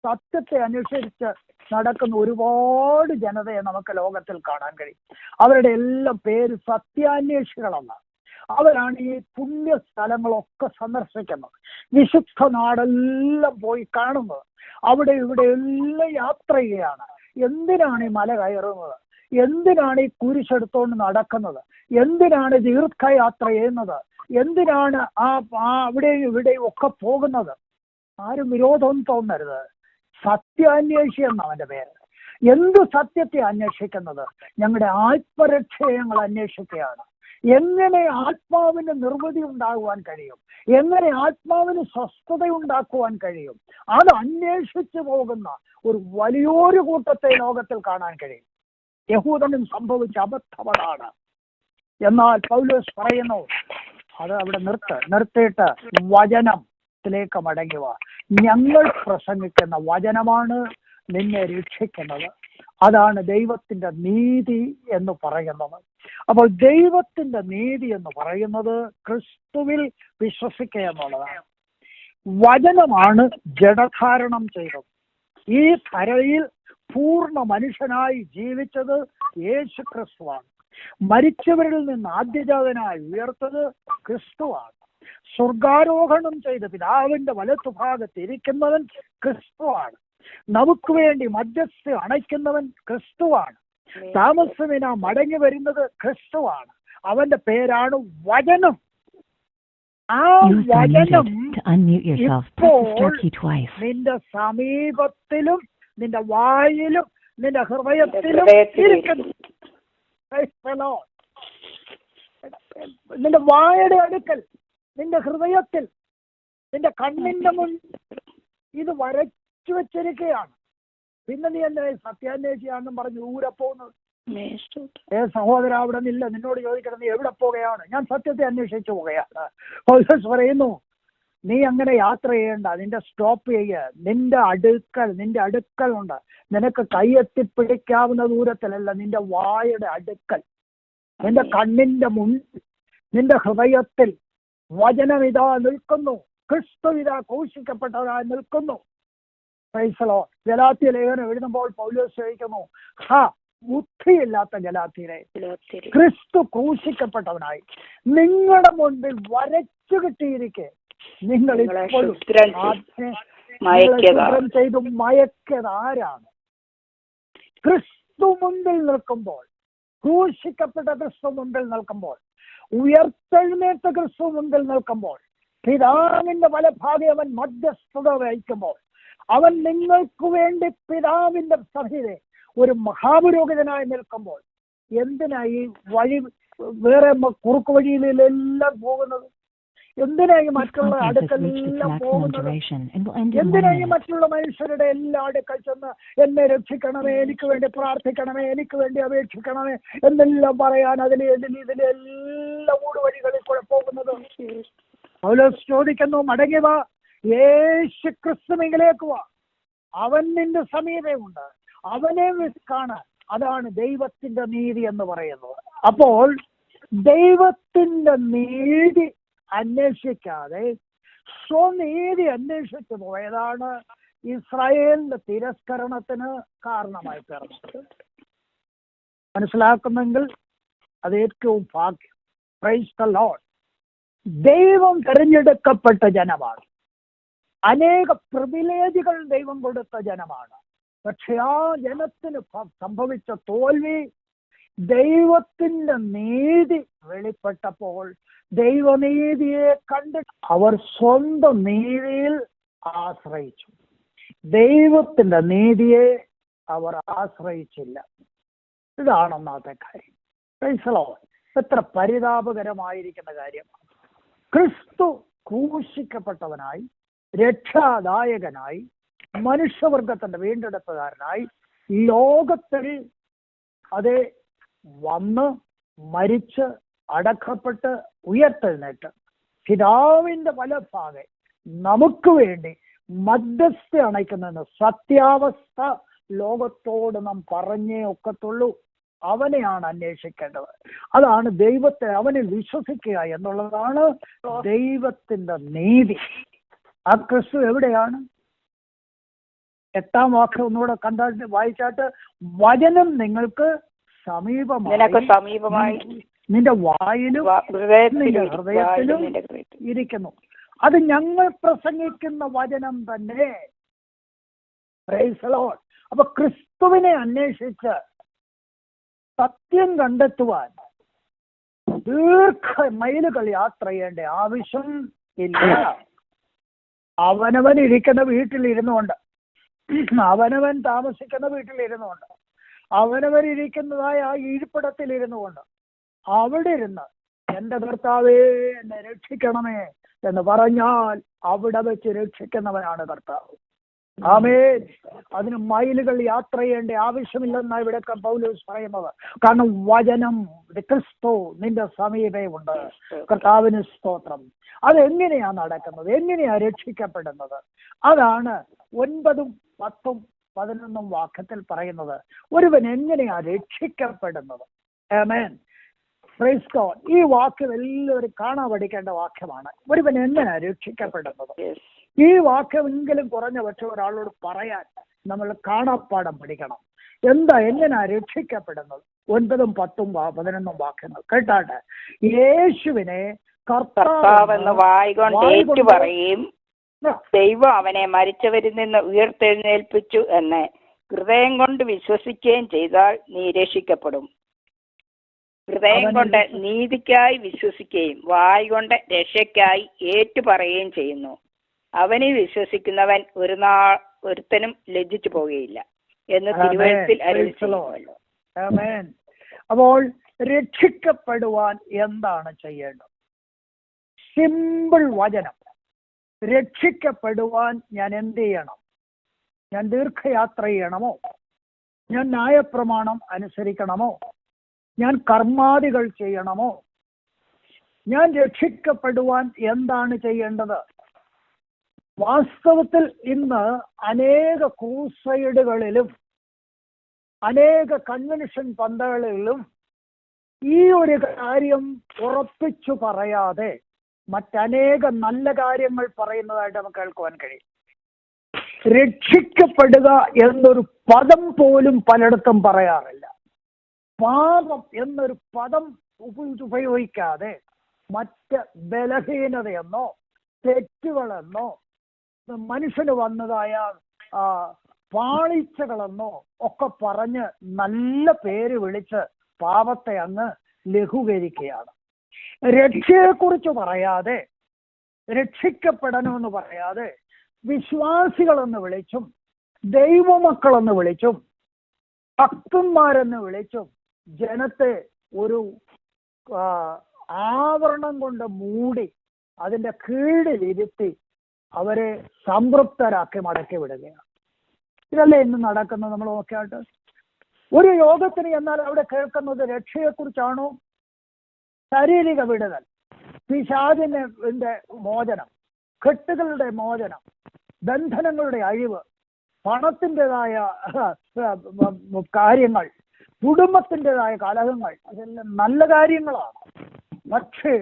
സത്യത്തെ അന്വേഷിച്ച് നടക്കുന്ന ഒരുപാട് ജനതയെ നമുക്ക് ലോകത്തിൽ കാണാൻ കഴിയും. അവരുടെ എല്ലാം പേര് സത്യാന്വേഷികളെന്ന്. അവരാണ് ഈ പുണ്യ സ്ഥലങ്ങളൊക്കെ സന്ദർശിക്കുന്നത്, വിശുദ്ധ നാടെല്ലാം പോയി കാണുന്നത്, അവിടെ ഇവിടെ എല്ലാം യാത്ര ചെയ്യുകയാണ്. എന്തിനാണ് ഈ മല കയറുന്നത്? എന്തിനാണ് ഈ കുരിശെടുത്തോണ്ട് നടക്കുന്നത്? എന്തിനാണ് ദീർഘയാത്ര ചെയ്യുന്നത്? എന്തിനാണ് അവിടെയും ഇവിടെയും ഒക്കെ പോകുന്നത്? ആരും വിരോധം തോന്നരുത്. സത്യാന്വേഷി എന്ന അവന്റെ പേര്. എന്ത് സത്യത്തെ അന്വേഷിക്കുന്നത്? ഞങ്ങളുടെ ആത്മരക്ഷയെ ഞങ്ങൾ അന്വേഷിക്കുകയാണ്. എങ്ങനെ ആത്മാവിന് നിർവൃതി ഉണ്ടാകുവാൻ കഴിയും? എങ്ങനെ ആത്മാവിന് സ്വസ്ഥത ഉണ്ടാക്കുവാൻ കഴിയും? അത് അന്വേഷിച്ചു പോകുന്ന ഒരു വലിയൊരു കൂട്ടത്തെ ലോകത്തിൽ കാണാൻ കഴിയും. യഹൂദനും സംഭവിച്ച അബദ്ധമാണ്. എന്നാൽ പൗലോസ് പറയുന്നു, അത് അവിടെ നിർത്തിയിട്ട് വചനത്തിലേക്ക് മടങ്ങുക. ഞങ്ങൾ പ്രസംഗിക്കുന്ന വചനമാണ് നിന്നെ രക്ഷിക്കുന്നത്. അതാണ് ദൈവത്തിന്റെ നീതി എന്ന് പറയുന്നത്. അപ്പോൾ ദൈവത്തിന്റെ നീതി എന്ന് പറയുന്നത് ക്രിസ്തുവിൽ വിശ്വസിക്കുക എന്നുള്ളതാണ്. വചനമാണ് ജഡധാരണം ചെയ്തത്. ഈ ധരയിൽ പൂർണ്ണ മനുഷ്യനായി ജീവിച്ചത് യേശു ക്രിസ്തുവാണ്. മരിച്ചവരിൽ നിന്ന് ആദ്യജാതനായി ഉയർത്തത് ക്രിസ്തുവാണ്. സ്വർഗാരോഹണം ചെയ്ത് പിതാവിന്റെ വലത്തുഭാഗത്ത് ഇരിക്കുന്നവൻ ക്രിസ്തുവാണ്. നമുക്ക് വേണ്ടി മധ്യസ്ഥ അണയ്ക്കുന്നവൻ ക്രിസ്തുവാണ്. താമസവിന മടങ്ങി വരുന്നത് ക്രിസ്തുവാണ്. അവന്റെ പേരാണ് വചനം. ആ വചനം ഇപ്പോൾ നിന്റെ സമീപത്തിലും നിന്റെ വായിലും നിന്റെ ഹൃദയത്തിലും ഇരിക്കുന്നു. നിന്റെ വായുടെ അടുക്കൽ, നിന്റെ ഹൃദയത്തിൽ, നിന്റെ കണ്ണിന്റെ മുന്നിൽ ഇത് വരച്ചു വെച്ചിരിക്കുകയാണ്. പിന്നെ നീ എന്നെ സത്യാന്വേഷിയാണെന്നും പറഞ്ഞ് ദൂരെ പോകുന്നത്? സഹോദര, അവിടെ നില്ല. നിന്നോട് ചോദിക്കണം, നീ എവിടെ പോകുകയാണ്? ഞാൻ സത്യത്തെ അന്വേഷിച്ചു പോകുകയാണ്. പൗലോസ് പറയുന്നു, നീ അങ്ങനെ യാത്ര ചെയ്യേണ്ട. നിന്റെ സ്റ്റോപ്പ് ചെയ്യുക. നിന്റെ അടുക്കൽ ഉണ്ട്. നിനക്ക് കൈയെത്തിപ്പിടിക്കാവുന്ന ദൂരത്തിലല്ല, നിന്റെ വായുടെ അടുക്കൽ, നിന്റെ കണ്ണിന്റെ മുന്നിൽ, നിന്റെ ഹൃദയത്തിൽ വചനം ഇതാ നിൽക്കുന്നു. ക്രിസ്തു ഇതാ ക്രൂശിക്കപ്പെട്ടതായി നിൽക്കുന്നു. ക്രൈസ്തവോ, ഗലാത്യ ലേഖനം എഴുതുമ്പോൾ പൗലോസ് ചോദിക്കുന്നു, ബുദ്ധിയില്ലാത്ത ഗലാത്യരെ, ക്രിസ്തു ക്രൂശിക്കപ്പെട്ടവനായി നിങ്ങളുടെ മുൻപിൽ വരച്ചു കിട്ടിയിരിക്കെ നിങ്ങൾ ഇപ്പോഴും ചെയ്തു മയക്കത് ആരാണ്? ക്രിസ്തു മുൻപിൽ നിൽക്കുമ്പോൾ, ക്രൂശിക്കപ്പെട്ട ക്രിസ്തു മുൻപിൽ നിൽക്കുമ്പോൾ, ഉയർത്തെഴുന്നേറ്റ ക്രിസ്തു മുൻപിൽ നിൽക്കുമ്പോൾ പിതാവിന്റെ വലഭാഗെ അവൻ മധ്യസ്ഥത വഹിക്കുമ്പോൾ അവൻ നിങ്ങൾക്ക് വേണ്ടി പിതാവിന്റെ സഹിതെ ഒരു മഹാപുരോഹിതനായി നിൽക്കുമ്പോൾ എന്തിനായി വഴി വേറെ കുറുക്കു വഴിയിലെല്ലാം പോകുന്നത്? എന്തിനായി മറ്റുള്ള അടുക്കലെല്ലാം പോകുന്നത്? എന്തിനായി മറ്റുള്ള മനുഷ്യരുടെ എല്ലാ അടുക്കൽ ചെന്ന് എന്നെ രക്ഷിക്കണമേ, എനിക്ക് വേണ്ടി പ്രാർത്ഥിക്കണമേ, എനിക്ക് വേണ്ടി അപേക്ഷിക്കണമേ എന്നെല്ലാം പറയാൻ ഇതിലെല്ലാം ഊടുവഴികളിൽ കൂടെ പോകുന്നത്? പൗലോസ് ചോദിക്കുന്നു, മടങ്ങി വാ, യേശു ക്രിസ്തുവിലേക്ക് വാ, അവൻ നിന്റെ സമീപമുണ്ട്, അവനെ കാണാൻ. അതാണ് ദൈവത്തിന്റെ നീതി എന്ന് പറയുന്നത്. അപ്പോൾ ദൈവത്തിന്റെ നീതി അന്വേഷിക്കാതെ സ്വനീതി അന്വേഷിച്ചു പോയതാണ് ഇസ്രായേലിന്റെ തിരസ്കരണത്തിന് കാരണമായി തീർന്നത്. മനസ്സിലാക്കുന്നെങ്കിൽ അത് ഏറ്റവും ഭാഗ്യം. Price the Lord. ദൈവം തിരഞ്ഞെടുക്കപ്പെട്ട ജനമാണ്, അനേക പ്രിവിലേജുകൾ ദൈവം കൊടുത്ത ജനമാണ്. പക്ഷെ ആ ജനത്തിന് സംഭവിച്ച തോൽവി ദൈവത്തിന്റെ നീതി വെളിപ്പെട്ടപ്പോൾ ദൈവനീതിയെ കണ്ട് അവർ സ്വന്തം നീതിയിൽ ആശ്രയിച്ചു. ദൈവത്തിന്റെ നീതിയെ അവർ ആശ്രയിച്ചില്ല. ഇതാണ് ഒന്നാമത്തെ കാര്യം. Price the Lord. എത്ര പരിതാപകരമായിരിക്കുന്ന കാര്യമാണ്. ക്രിസ്തു ക്രൂശിക്കപ്പെട്ടവനായി, രക്ഷാദായകനായി, മനുഷ്യവർഗത്തിന്റെ വീണ്ടെടുപ്പുകാരനായി ലോകത്തിൽ അതേ വന്ന് മരിച്ച് അടക്കപ്പെട്ട് ഉയർത്തെഴുന്നേറ്റ് പിതാവിന്റെ വലഭാഗെ നമുക്ക് വേണ്ടി മധ്യസ്ഥ അണയ്ക്കുന്ന സത്യാവസ്ഥ ലോകത്തോട് നാം പറഞ്ഞേ ഒക്കത്തുള്ളൂ. അവനെയാണ് അന്വേഷിക്കേണ്ടത്. അതാണ് ദൈവത്തെ, അവനിൽ വിശ്വസിക്കുക എന്നുള്ളതാണ് ദൈവത്തിന്റെ നീതി. ആ ക്രിസ്തു എവിടെയാണ്? 8-ാം വാക്യം ഒന്നുകൂടെ കണ്ടാട്ട് വായിച്ചാട്ട്, വചനം നിങ്ങൾക്ക് സമീപമായി നിന്റെ വായിലും നിന്റെ ഹൃദയത്തിലും ഇരിക്കുന്നു. അത് ഞങ്ങൾ പ്രസംഗിക്കുന്ന വചനം തന്നെ. Price the Lord. അപ്പൊ ക്രിസ്തുവിനെ അന്വേഷിച്ച് സത്യം കണ്ടെത്തുവാൻ ദീർഘ മൈലുകൾ യാത്ര ചെയ്യേണ്ട ആവശ്യം ഇല്ല. അവനവൻ ഇരിക്കുന്ന വീട്ടിലിരുന്നുകൊണ്ട്, അവനവൻ താമസിക്കുന്ന വീട്ടിലിരുന്നുകൊണ്ട്, അവനവൻ ഇരിക്കുന്നതായ ആ ഇരിപ്പിടത്തിൽ കൊണ്ട് അവിടെ ഇരുന്ന് എന്റെ കർത്താവേ എന്നെ രക്ഷിക്കണമേ എന്ന് പറഞ്ഞാൽ അവിടെ വെച്ച് രക്ഷിക്കുന്നവനാണ് കർത്താവ്. ആമേൻ. അതിന് മൈലുകൾ യാത്ര ചെയ്യേണ്ട ആവശ്യമില്ലെന്നാണ് ഇവിടെ പൗലോസ് പറയുന്നത്. കാരണം വചനം, ക്രിസ്തു നിന്റെ സമീപമുണ്ട്. കർത്താവിന് സ്തോത്രം. അതെങ്ങനെയാ നടക്കുന്നത്? എങ്ങനെയാ രക്ഷിക്കപ്പെടുന്നത്? അതാണ് 9, 10, 11 വാക്യത്തിൽ പറയുന്നത്. ഒരുവൻ എങ്ങനെയാ രക്ഷിക്കപ്പെടുന്നത്? ആമേൻ. Praise God. ഈ വാക്യം എല്ലാവരും കാണാൻ പഠിക്കേണ്ട വാക്യമാണ്. ഒരുവൻ എങ്ങനെയാ രക്ഷിക്കപ്പെടുന്നത്? ഈ വാക്യമെങ്കിലും കുറഞ്ഞ പക്ഷെ ഒരാളോട് പറയാൻ നമ്മൾ കാണാപ്പാടം പഠിക്കണം. എങ്ങനെയാ രക്ഷിക്കപ്പെടുന്നത്? 9, 10, 11 വാക്യങ്ങൾ കേട്ടാട്ടെ. യേശുവിനെ കർത്താവെന്ന് വായ്കൊണ്ട് ഏറ്റു പറയും, ദൈവം അവനെ മരിച്ചവരിൽ നിന്ന് ഉയർത്തെഴുന്നേൽപ്പിച്ചു എന്ന് ഹൃദയം കൊണ്ട് വിശ്വസിക്കുകയും ചെയ്താൽ നീ രക്ഷിക്കപ്പെടും. ഹൃദയം കൊണ്ട് നീതിക്കായി വിശ്വസിക്കുകയും വായ് കൊണ്ട് രക്ഷയ്ക്കായി ഏറ്റു പറയുകയും ചെയ്യുന്നു. അവനിൽ വിശ്വസിക്കുന്നവൻ ഒരുത്തനും ലജ്ജിച്ചു പോവുകയില്ല എന്ന് തിരുവചനത്തിൽ അരുളിച്ചെയ്യുന്നു. ആമേൻ. അപ്പോൾ രക്ഷിക്കപ്പെടുവാൻ എന്താണ് ചെയ്യേണ്ടത്? സിമ്പിൾ വചനം. രക്ഷിക്കപ്പെടുവാൻ ഞാൻ എന്ത് ചെയ്യണം? ഞാൻ ദീർഘയാത്ര ചെയ്യണമോ? ഞാൻ ന്യായപ്രമാണം അനുസരിക്കണമോ? ഞാൻ കർമാദികൾ ചെയ്യണമോ? ഞാൻ രക്ഷിക്കപ്പെടുവാൻ എന്താണ് ചെയ്യേണ്ടത്? വാസ്തവത്തിൽ ഇന്ന് അനേക ക്രൂസൈഡുകളിലും അനേക കൺവെൻഷൻ പന്തകളിലും ഈ ഒരു കാര്യം ഉറപ്പിച്ചു പറയാതെ മറ്റനേക നല്ല കാര്യങ്ങൾ പറയുന്നതായിട്ട് നമുക്ക് കേൾക്കുവാൻ കഴിയും. രക്ഷിക്കപ്പെടുക എന്നൊരു പദം പോലും പലയിടത്തും പറയാറില്ല. പാപം എന്നൊരു പദം ഉപയോഗിക്കാതെ മറ്റ് ബലഹീനതയെന്നോ തെറ്റുകളെന്നോ മനുഷ്യന് വന്നതായ പാളിച്ചകളെന്നോ ഒക്കെ പറഞ്ഞ് നല്ല പേര് വിളിച്ച് പാപത്തെ അങ്ങ് ലഘൂകരിക്കുകയാണ്. രക്ഷയെക്കുറിച്ച് പറയാതെ രക്ഷിക്കപ്പെടണമെന്ന് പറയാതെ വിശ്വാസികളെന്ന് വിളിച്ചും ദൈവമക്കളെന്ന് വിളിച്ചും ഭക്തന്മാരെന്ന് വിളിച്ചും ജനത്തെ ഒരു ആവരണം കൊണ്ട് മൂടി അതിൻ്റെ കീഴിലിരുത്തി അവരെ സംതൃപ്തരാക്കി മടക്കി വിടുകയാണ്. ഇതല്ലേ ഇന്ന് നടക്കുന്നത്? നമ്മൾ നോക്കിയാട്ട് ഒരു യോഗത്തിന് എന്നാൽ അവിടെ കേൾക്കുന്നത് രക്ഷയെക്കുറിച്ചാണോ? ശാരീരിക വിടുതൽ, പിശാചിന്റെ മോചനം, കെട്ടുകളുടെ മോചനം, ബന്ധനങ്ങളുടെ അഴിവ്, പണത്തിൻ്റെതായ കാര്യങ്ങൾ, കുടുംബത്തിൻ്റെതായ കലഹങ്ങൾ, അതെല്ലാം നല്ല കാര്യങ്ങളാണ്. പക്ഷേ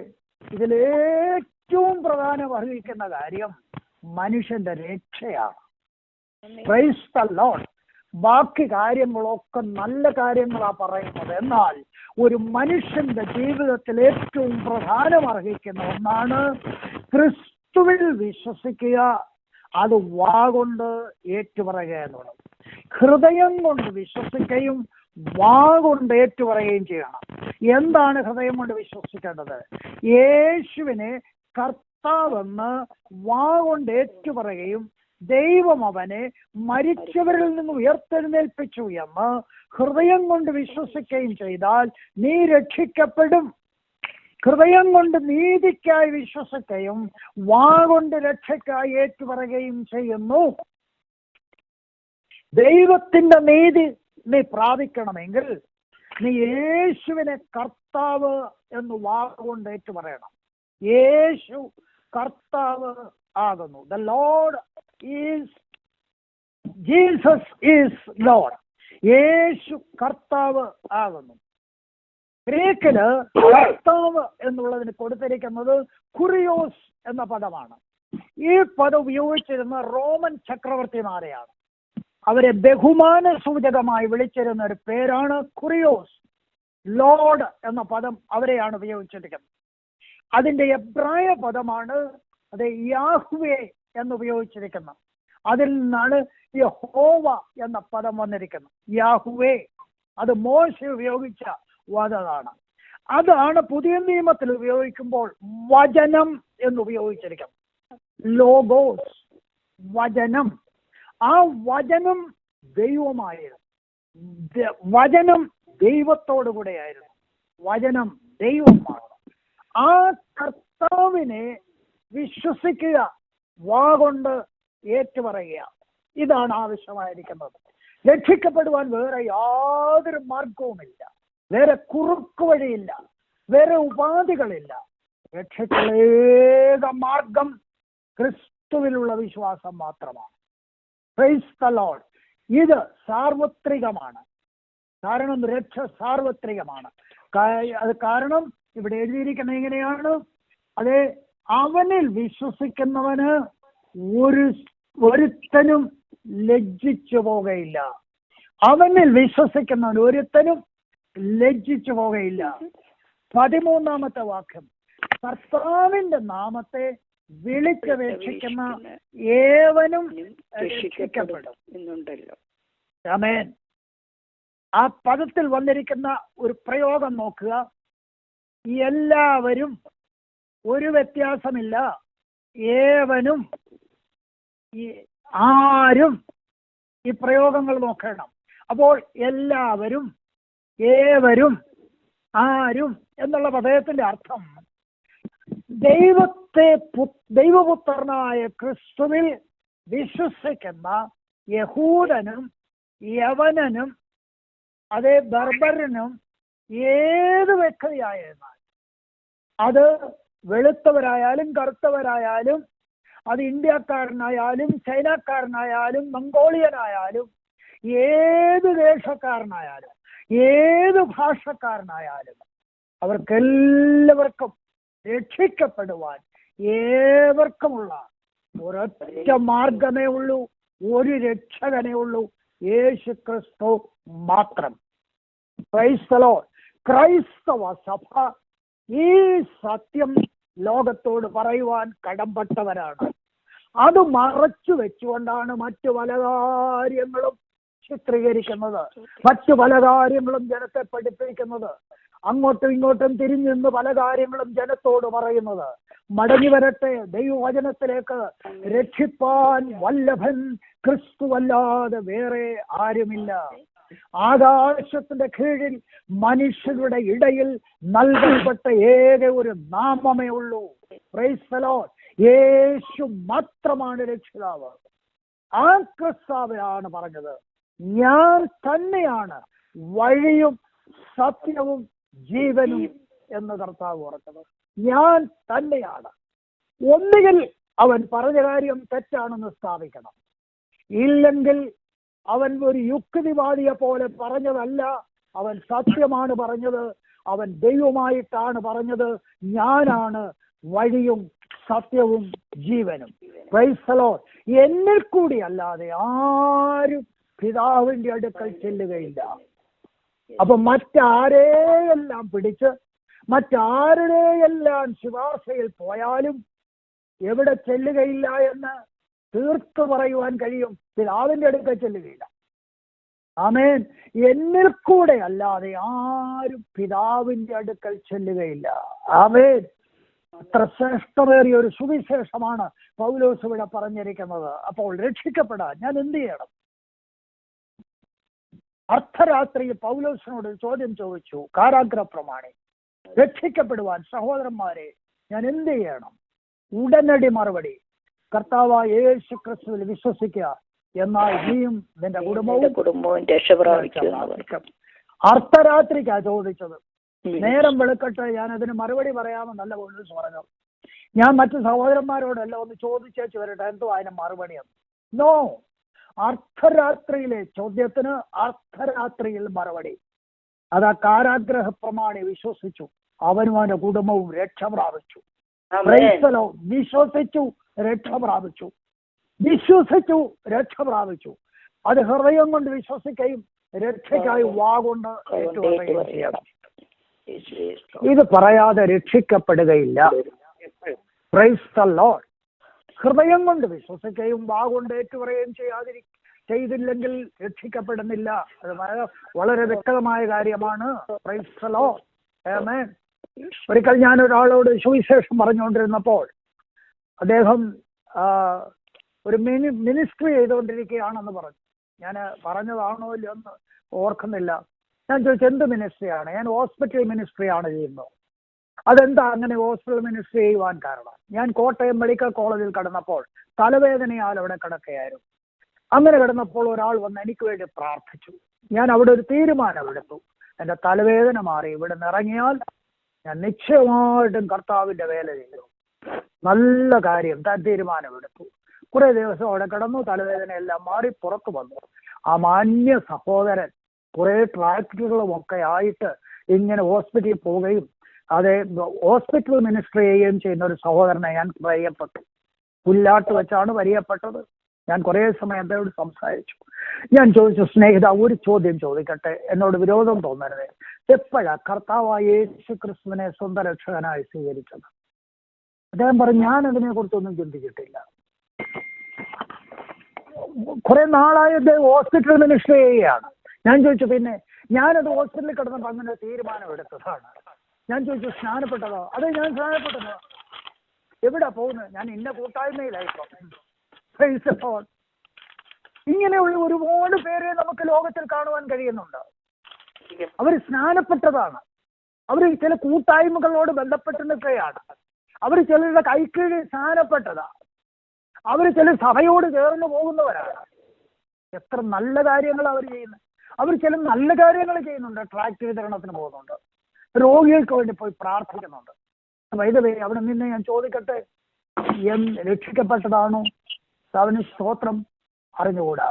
ഇതിലേറ്റവും പ്രധാനം അർഹിക്കുന്ന കാര്യം മനുഷ്യന്റെ രക്ഷയാണ്. Price the Lord. ബാക്കി കാര്യങ്ങളൊക്കെ നല്ല കാര്യങ്ങളാ പറയുന്നത്. എന്നാൽ ഒരു മനുഷ്യന്റെ ജീവിതത്തിൽ ഏറ്റവും പ്രധാനം അർഹിക്കുന്ന ഒന്നാണ് ക്രിസ്തുവിൽ വിശ്വസിക്കുക. അത് വാഗൊണ്ട് ഏറ്റുപറയുക എന്നുള്ളത്. ഹൃദയം കൊണ്ട് വിശ്വസിക്കുകയും വാഗൊണ്ട് ഏറ്റുപറയുകയും ചെയ്യണം. എന്താണ് ഹൃദയം കൊണ്ട് വിശ്വസിക്കേണ്ടത്? യേശുവിനെ കർത്താവെന്ന് വാഗൊണ്ട് ഏറ്റുപറയുകയും ദൈവം അവനെ മരിച്ചവരിൽ നിന്ന് ഉയർത്തെഴുന്നേൽപ്പിച്ചു എന്ന് ഹൃദയം കൊണ്ട് വിശ്വസിക്കുകയും ചെയ്താൽ നീ രക്ഷിക്കപ്പെടും. ഹൃദയം കൊണ്ട് നീതിക്കായി വിശ്വസിക്കുകയും വാഗൊണ്ട് രക്ഷയ്ക്കായി ഏറ്റുപറയുകയും ചെയ്യുന്നു. ദൈവത്തിന്റെ നീതി നീ പ്രാപിക്കണമെങ്കിൽ നീ യേശുവിനെ കർത്താവ് എന്ന് വാഗൊണ്ട് ഏറ്റുപറയണം. യേശു കർത്താവ് ആകുന്നു. The lord is, Jesus is lord. യേശു കർത്താവ് ആകുന്നു. ഗ്രീക്കില് കർത്താവ് എന്നുള്ളതിന് കൊടുത്തിരിക്കുന്നത് കുറിയോസ് എന്ന പദമാണ്. ഈ പദം ഉപയോഗിച്ചിരുന്ന റോമൻ ചക്രവർത്തിമാരെയാണ്. അവരെ ബഹുമാന സൂചകമായി വിളിച്ചിരുന്ന ഒരു പേരാണ് കുറിയോസ്. ലോർഡ് എന്ന പദം അവരെയാണ് ഉപയോഗിച്ചിരിക്കുന്നത്. അതിന്റെ എബ്രായ പദമാണ് അത് യാഹ്വേ എന്ന് ഉപയോഗിച്ചിരിക്കുന്നത്. അതിൽ നിന്നാണ് യഹോവ എന്ന പദം വന്നിരിക്കുന്നത്. യാഹ്വേ അത് മോശ ഉപയോഗിച്ച വാദമാണ്. അതാണ് പുതിയ നിയമത്തിൽ ഉപയോഗിക്കുമ്പോൾ വചനം എന്ന് ഉപയോഗിച്ചിരിക്കുന്നത്. ലോഗോസ്, വചനം. ആ വചനം ദൈവമായിരുന്നു. വചനം ദൈവത്തോടു കൂടെയായിരുന്നു. വചനം ദൈവമാണ്. ആ കർത്താവിനെ വിശ്വസിക്കുക, വാഗൊണ്ട് ഏറ്റുപറയുക. ഇതാണ് ആവശ്യമായിരിക്കുന്നത്. രക്ഷിക്കപ്പെടുവാൻ വേറെ യാതൊരു മാർഗവുമില്ല, വേറെ കുറുക്കു വഴിയില്ല, വേറെ ഉപാധികളില്ല. രക്ഷയ്ക്കുള്ള ഏക മാർഗം ക്രിസ്തുവിലുള്ള വിശ്വാസം മാത്രമാണ്. Price the Lord. ഇത് സാർവത്രികമാണ്. കാരണം രക്ഷ സാർവത്രികമാണ്. അത് കാരണം ഇവിടെ എഴുതിയിരിക്കുന്നത് എങ്ങനെയാണ്? അതെ, അവനിൽ വിശ്വസിക്കുന്നവന് ഒരുത്തനും ലജ്ജിച്ചു പോകയില്ല. അവനിൽ വിശ്വസിക്കുന്നവൻ ഒരുത്തനും ലജ്ജിച്ചു പോകയില്ല. 13ാമത്തെ വാക്യം, കർത്താവിന്റെ നാമത്തെ വിളിച്ചപേക്ഷിക്കുന്ന ഏവനും രക്ഷിക്കപ്പെടും എന്നുണ്ടല്ലോ. ആമേൻ. ആ പദത്തിൽ വന്നിരിക്കുന്ന ഒരു പ്രയോഗം നോക്കുക. എല്ലാവരും, ഒരു വ്യത്യാസമില്ല, ഏവനും, ആരും. ഈ പ്രയോഗങ്ങൾ നോക്കണം. അപ്പോൾ എല്ലാവരും, ഏവരും, ആരും എന്നുള്ള പദത്തിന്റെ അർത്ഥം ദൈവപുത്രനായ ക്രിസ്തുവിൽ വിശ്വസിക്കുന്ന യഹൂദനും യവനനും അതേ ബർബരനും ഏത് വ്യക്തിയായിരുന്നാൽ, അത് വെളുത്തവരായാലും കറുത്തവരായാലും, അത് ഇന്ത്യക്കാരനായാലും ചൈനക്കാരനായാലും മംഗോളിയനായാലും ഏത് ദേശക്കാരനായാലും ഏത് ഭാഷക്കാരനായാലും അവർക്കെല്ലാവർക്കും രക്ഷിക്കപ്പെടുവാൻ ഏവർക്കുമുള്ള ഒരൊറ്റ മാർഗമേ ഉള്ളൂ, ഒരു രക്ഷകനേ ഉള്ളൂ, യേശു ക്രിസ്തു മാത്രം. Price the Lord. ക്രൈസ്തവ സഭ ഈ സത്യം ലോകത്തോട് പറയുവാൻ കടംപെട്ടവരാണ്. അത് മറച്ചു വെച്ചുകൊണ്ടാണ് മറ്റു പല കാര്യങ്ങളും ചിത്രീകരിക്കുന്നത്, മറ്റു പല കാര്യങ്ങളും ജനത്തെ പഠിപ്പിക്കുന്നത്, അങ്ങോട്ടും ഇങ്ങോട്ടും തിരിഞ്ഞു നിന്ന് പല കാര്യങ്ങളും ജനത്തോട് പറയുന്നത്. മടങ്ങി വരട്ടെ ദൈവവചനത്തിലേക്ക്. രക്ഷിപ്പാൻ വല്ലഭൻ ക്രിസ്തുവല്ലാതെ വേറെ ആരുമില്ല. ആകാശത്തിന്റെ കീഴിൽ മനുഷ്യരുടെ ഇടയിൽ നൽകപ്പെട്ട ഏക ഒരു നാമമേ ഉള്ളൂ. Price the Lord. യേശു മാത്രമാണ് രക്ഷിതാവ്. ആ കർത്താവാണ് പറഞ്ഞത്, ഞാൻ തന്നെയാണ് വഴിയും സത്യവും ജീവനും എന്ന് കർത്താവ് പറഞ്ഞത്. ഞാൻ തന്നെയാണ്. ഒന്നുകിൽ അവൻ പറഞ്ഞ കാര്യം തെറ്റാണെന്ന് സ്ഥാപിക്കണം, ഇല്ലെങ്കിൽ അവൻ ഒരു യുക്തിവാദിയെ പോലെ പറഞ്ഞതല്ല, അവൻ സത്യമാണ് പറഞ്ഞത്, അവൻ ദൈവമായിട്ടാണ് പറഞ്ഞത്. ഞാനാണ് വഴിയും സത്യവും ജീവനും. Price the Lord. എന്നിൽ കൂടി അല്ലാതെ ആരും പിതാവിന്റെ അടുക്കൽ ചെല്ലുകയില്ല. അപ്പൊ മറ്റാരെയെല്ലാം പിടിച്ച് മറ്റാരുടെയെല്ലാം ശുപാർശയിൽ പോയാലും എവിടെ ചെല്ലുകയില്ല എന്ന് തീർത്തു പറയുവാൻ കഴിയും. പിതാവിന്റെ അടുക്കൽ ചെല്ലുകയില്ല. ആമേൻ. എന്നിൽ കൂടെ അല്ലാതെ ആരും പിതാവിന്റെ അടുക്കൽ ചെല്ലുകയില്ല. ആമേൻ. അത്ര ശ്രേഷ്ഠമേറിയ ഒരു സുവിശേഷമാണ് പൗലോസ് ഇവിടെ പറഞ്ഞിരിക്കുന്നത്. അപ്പോൾ രക്ഷിക്കപ്പെടാൻ ഞാൻ എന്ത് ചെയ്യണം? അർദ്ധരാത്രി പൗലോസിനോട് ചോദ്യം ചോദിച്ചു കാരാഗ്രഹപ്രമാണി, രക്ഷിക്കപ്പെടുവാൻ സഹോദരന്മാരെ ഞാൻ എന്ത് ചെയ്യണം? ഉടനടി മറുപടി, കർത്താവായ യേശു ക്രിസ്തുവിൽ വിശ്വസിക്കുക, എന്നാൽ നീയും നിന്റെ കുടുംബവും രക്ഷ പ്രാപിക്കും. അർദ്ധരാത്രിക്കാ ചോദിച്ചത്. നേരം വെളുക്കട്ടെ ഞാൻ അതിന് മറുപടി പറയാമെന്നല്ല പൗലോസ് പറഞ്ഞു. ഞാൻ മറ്റു സഹോദരന്മാരോടല്ല ഒന്ന് ചോദിച്ചേച്ച് വരട്ടെ എന്തോ അതിന് മറുപടിയാണ്. നോ, അർദ്ധരാത്രിയിലെ ചോദ്യത്തിന് അർദ്ധരാത്രിയിൽ മറുപടി. അതാ കാരാഗ്രഹ പ്രമാണി വിശ്വസിച്ചു, അവനും അവന്റെ കുടുംബവും രക്ഷ പ്രാപിച്ചു. വിശ്വസിച്ചു, രക്ഷ പ്രാപിച്ചു. വിശ്വസിച്ചു, രക്ഷ പ്രാപിച്ചു. അത് ഹൃദയം കൊണ്ട് വിശ്വസിക്കുകയും രക്ഷയ്ക്കായി വാഗൊണ്ട് ഏറ്റുപറയുകയും ചെയ്യണം. ഇത് പറയാതെ രക്ഷിക്കപ്പെടുകയില്ല. Price the Lord. ഹൃദയം കൊണ്ട് വിശ്വസിക്കുകയും വാഗൊണ്ട് ഏറ്റുപറയുകയും ചെയ്തില്ലെങ്കിൽ രക്ഷിക്കപ്പെടുന്നില്ല. അത് വളരെ വ്യക്തമായ കാര്യമാണ്. Praise the lord. ആമേൻ. ഒരിക്കൽ ഞാൻ ഒരാളോട് സുവിശേഷം പറഞ്ഞുകൊണ്ടിരുന്നപ്പോൾ അദ്ദേഹം ഒരു മിനിസ്ട്രി ചെയ്തുകൊണ്ടിരിക്കുകയാണെന്ന് പറഞ്ഞു. ഞാൻ പറഞ്ഞതാണോ ഇല്ലയോ എന്ന് ഓർക്കുന്നില്ല. ഞാൻ ചോദിച്ചു എന്ത് മിനിസ്ട്രിയാണ്? ഞാൻ ഹോസ്പിറ്റൽ മിനിസ്ട്രിയാണ് ചെയ്യുന്നത്. അതെന്താ അങ്ങനെ ഹോസ്പിറ്റൽ മിനിസ്ട്രി ചെയ്യുവാൻ കാരണം? ഞാൻ കോട്ടയം മെഡിക്കൽ കോളേജിൽ കിടന്നപ്പോൾ തലവേദനയാൽ അവിടെ കിടക്കുകയായിരുന്നു. അങ്ങനെ കിടന്നപ്പോൾ ഒരാൾ വന്ന് എനിക്ക് വേണ്ടി പ്രാർത്ഥിച്ചു. ഞാൻ അവിടെ ഒരു തീരുമാനമെടുത്തു, എൻ്റെ തലവേദന മാറി ഇവിടെ നിന്ന് ഇറങ്ങിയാൽ ഞാൻ നിശ്ചയമായിട്ടും കർത്താവിൻ്റെ വേല ചെയ്തു. നല്ല കാര്യം. താൻ തീരുമാനമെടുത്തു. കുറെ ദിവസം അവിടെ കിടന്നു. തലവേദന എല്ലാം മാറി പുറത്തു വന്നു. ആ മാന്യ സഹോദരൻ കുറെ ട്രാക്ടറുകളും ഒക്കെ ആയിട്ട് ഇങ്ങനെ ഹോസ്പിറ്റലിൽ പോവുകയും അതെ ഹോസ്പിറ്റൽ മിനിസ്ട്രി ചെയ്യുകയും ചെയ്യുന്ന ഒരു സഹോദരനെ ഞാൻ പരിചയപ്പെട്ടു. പുല്ലാട്ട് വെച്ചാണ് പരിചയപ്പെട്ടത്. ഞാൻ കുറേ സമയം അദ്ദേഹത്തോട് സംസാരിച്ചു. ഞാൻ ചോദിച്ചു, സ്നേഹിത ഒരു ചോദ്യം ചോദിക്കട്ടെ, എന്നോട് വിരോധം തോന്നരുത്. എപ്പോഴാ കർത്താവായ യേശു ക്രിസ്തുവിനെ സ്വന്തം രക്ഷകനായി സ്വീകരിച്ചത്? അദ്ദേഹം പറഞ്ഞു, ഞാൻ അതിനെ കുറിച്ചൊന്നും ചിന്തിച്ചിട്ടില്ല. കുറെ നാളായി അദ്ദേഹം ഹോസ്പിറ്റൽ മിനിസ്ട്രി ചെയ്യുകയാണ്. ഞാൻ ചോദിച്ചു, പിന്നെ ഞാനത് ഹോസ്പിറ്റലിൽ കിടന്നപ്പോൾ അങ്ങനെ തീരുമാനം എടുത്തതാണ്. ഞാൻ ചോദിച്ചു, സ്നാനപ്പെട്ടതോ? അതെ, ഞാൻ സ്നാനപ്പെട്ടതോ. എവിടെ പോകുന്നത്? ഞാൻ ഇന്ന കൂട്ടായ്മയിലായിപ്പോ. ഇങ്ങനെയുള്ള ഒരുപാട് പേരെ നമുക്ക് ലോകത്തിൽ കാണുവാൻ കഴിയുന്നുണ്ട്. അവർ സ്നാനപ്പെട്ടതാണ്. അവർ ചില കൂട്ടായ്മകളോട് ബന്ധപ്പെട്ട് നിൽക്കുകയാണ്. അവർ ചിലരുടെ കൈക്കീഴിൽ സ്നാനപ്പെട്ടതാണ്. അവർ ചില സഭയോട് ചേർന്ന് പോകുന്നവരാണ്. എത്ര നല്ല കാര്യങ്ങൾ അവർ ചെയ്യുന്നത്. അവർ ചില നല്ല കാര്യങ്ങൾ ചെയ്യുന്നുണ്ട്. ട്രാക്ട് വിതരണത്തിന് പോകുന്നുണ്ട്. രോഗികൾക്ക് വേണ്ടി പോയി പ്രാർത്ഥിക്കുന്നുണ്ട്. വൈദ്യവേ അവിടെ നിന്ന് ഞാൻ ചോദിക്കട്ടെ, രക്ഷിക്കപ്പെട്ടതാണോ? അവന് സ്തോത്രം. അറിഞ്ഞുകൂടാ.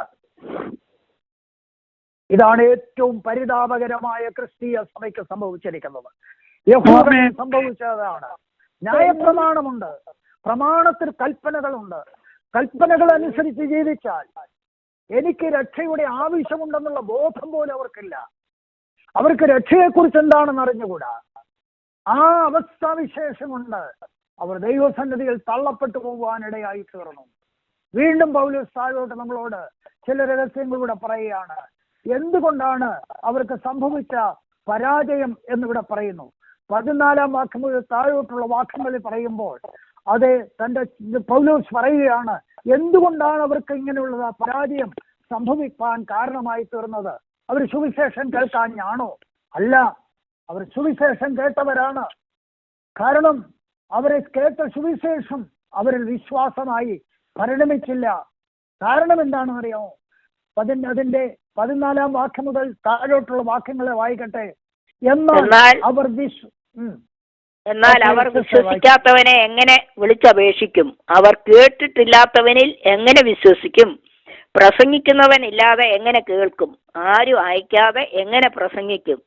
ഇതാണ് ഏറ്റവും പരിതാപകരമായ ക്രിസ്തീയ സഭയ്ക്ക് സംഭവിച്ചിരിക്കുന്നത്. യഹോവയെ സംഭവിച്ചതാണ്. ന്യായപ്രമാണമുണ്ട്, പ്രമാണത്തിൽ കൽപ്പനകളുണ്ട്. കൽപ്പനകൾ അനുസരിച്ച് ജീവിച്ചാൽ എനിക്ക് രക്ഷയുടെ ആവശ്യമുണ്ടെന്നുള്ള ബോധം പോലും അവർക്കില്ല. അവർക്ക് രക്ഷയെക്കുറിച്ച് എന്താണെന്ന് അറിഞ്ഞുകൂടാ. ആ അവസ്ഥാവിശേഷം കൊണ്ട് അവർ ദൈവസന്നിധിയിൽ തള്ളപ്പെട്ടു പോകുവാനിടയായി തീർന്നു. വീണ്ടും പൗലോസ് താഴോട്ട് നമ്മളോട് ചില രഹസ്യങ്ങളിലൂടെ പറയുകയാണ്. എന്തുകൊണ്ടാണ് അവർക്ക് സംഭവിച്ച പരാജയം എന്നിവിടെ പറയുന്നു. 14 വാക്യം മുതൽ താഴോട്ടുള്ള വാക്യങ്ങളിൽ പറയുമ്പോൾ അത് തന്റെ പൗലോസ് പറയുകയാണ്, എന്തുകൊണ്ടാണ് അവർക്ക് ഇങ്ങനെയുള്ള പരാജയം സംഭവിക്കാൻ കാരണമായി തീർന്നത്? അവർ സുവിശേഷം കേൾക്കാഞ്ഞാണോ? അല്ല, അവർ സുവിശേഷം കേട്ടവരാണ്. കാരണം അവരെ കേട്ട സുവിശേഷം അവരിൽ വിശ്വാസമായി പരിണമിച്ചില്ല. കാരണം എന്താണെന്ന് അറിയാമോ? അതിന്റെ 14 വാക്യം മുതൽ താഴോട്ടുള്ള വാക്യങ്ങളെ വായിക്കട്ടെ. എന്നാൽ അവർ വിശ്വസിക്കാത്തവനെ എങ്ങനെ വിളിച്ചപേക്ഷിക്കും? അവർ കേട്ടിട്ടില്ലാത്തവനിൽ എങ്ങനെ വിശ്വസിക്കും? പ്രസംഗിക്കുന്നവനില്ലാതെ എങ്ങനെ കേൾക്കും? ആരും അയക്കാതെ എങ്ങനെ പ്രസംഗിക്കും?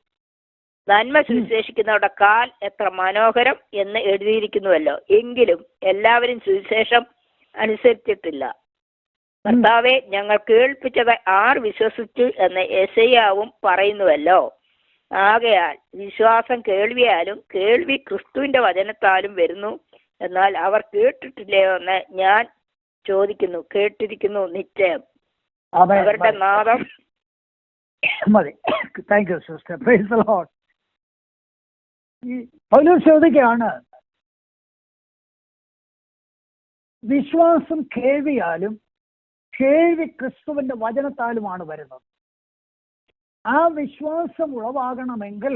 നന്മ സുവിശേഷിക്കുന്നവരുടെ കാൽ എത്ര മനോഹരം എന്ന് എഴുതിയിരിക്കുന്നുവല്ലോ. എങ്കിലും എല്ലാവരും സുവിശേഷം അനുസരിച്ചിട്ടില്ല. കർത്താവെ, ഞങ്ങൾ കേൾപ്പിച്ചത് ആർ വിശ്വസിച്ചു എന്ന് യെശയ്യാവും പറയുന്നുവല്ലോ. ആകയാൽ വിശ്വാസം കേൾവിയാലും കേൾവി ക്രിസ്തുവിന്റെ വചനത്താലും വരുന്നു. എന്നാൽ അവർ കേട്ടിട്ടില്ലയോ എന്ന് ഞാൻ ചോദിക്കുന്നു. കേട്ടിരിക്കുന്നു നിശ്ചയം. അവരുടെ നാദം മതി. Thank you sister. Price the Lord. ഈ പൗലോസ് ചോദിക്കുകയാണ്, വിശ്വാസം കേൾവിയാലും കേൾവി ക്രിസ്തുവിന്റെ വചനത്താലുമാണ് വരുന്നത്. ആ വിശ്വാസം ഉളവാകണമെങ്കിൽ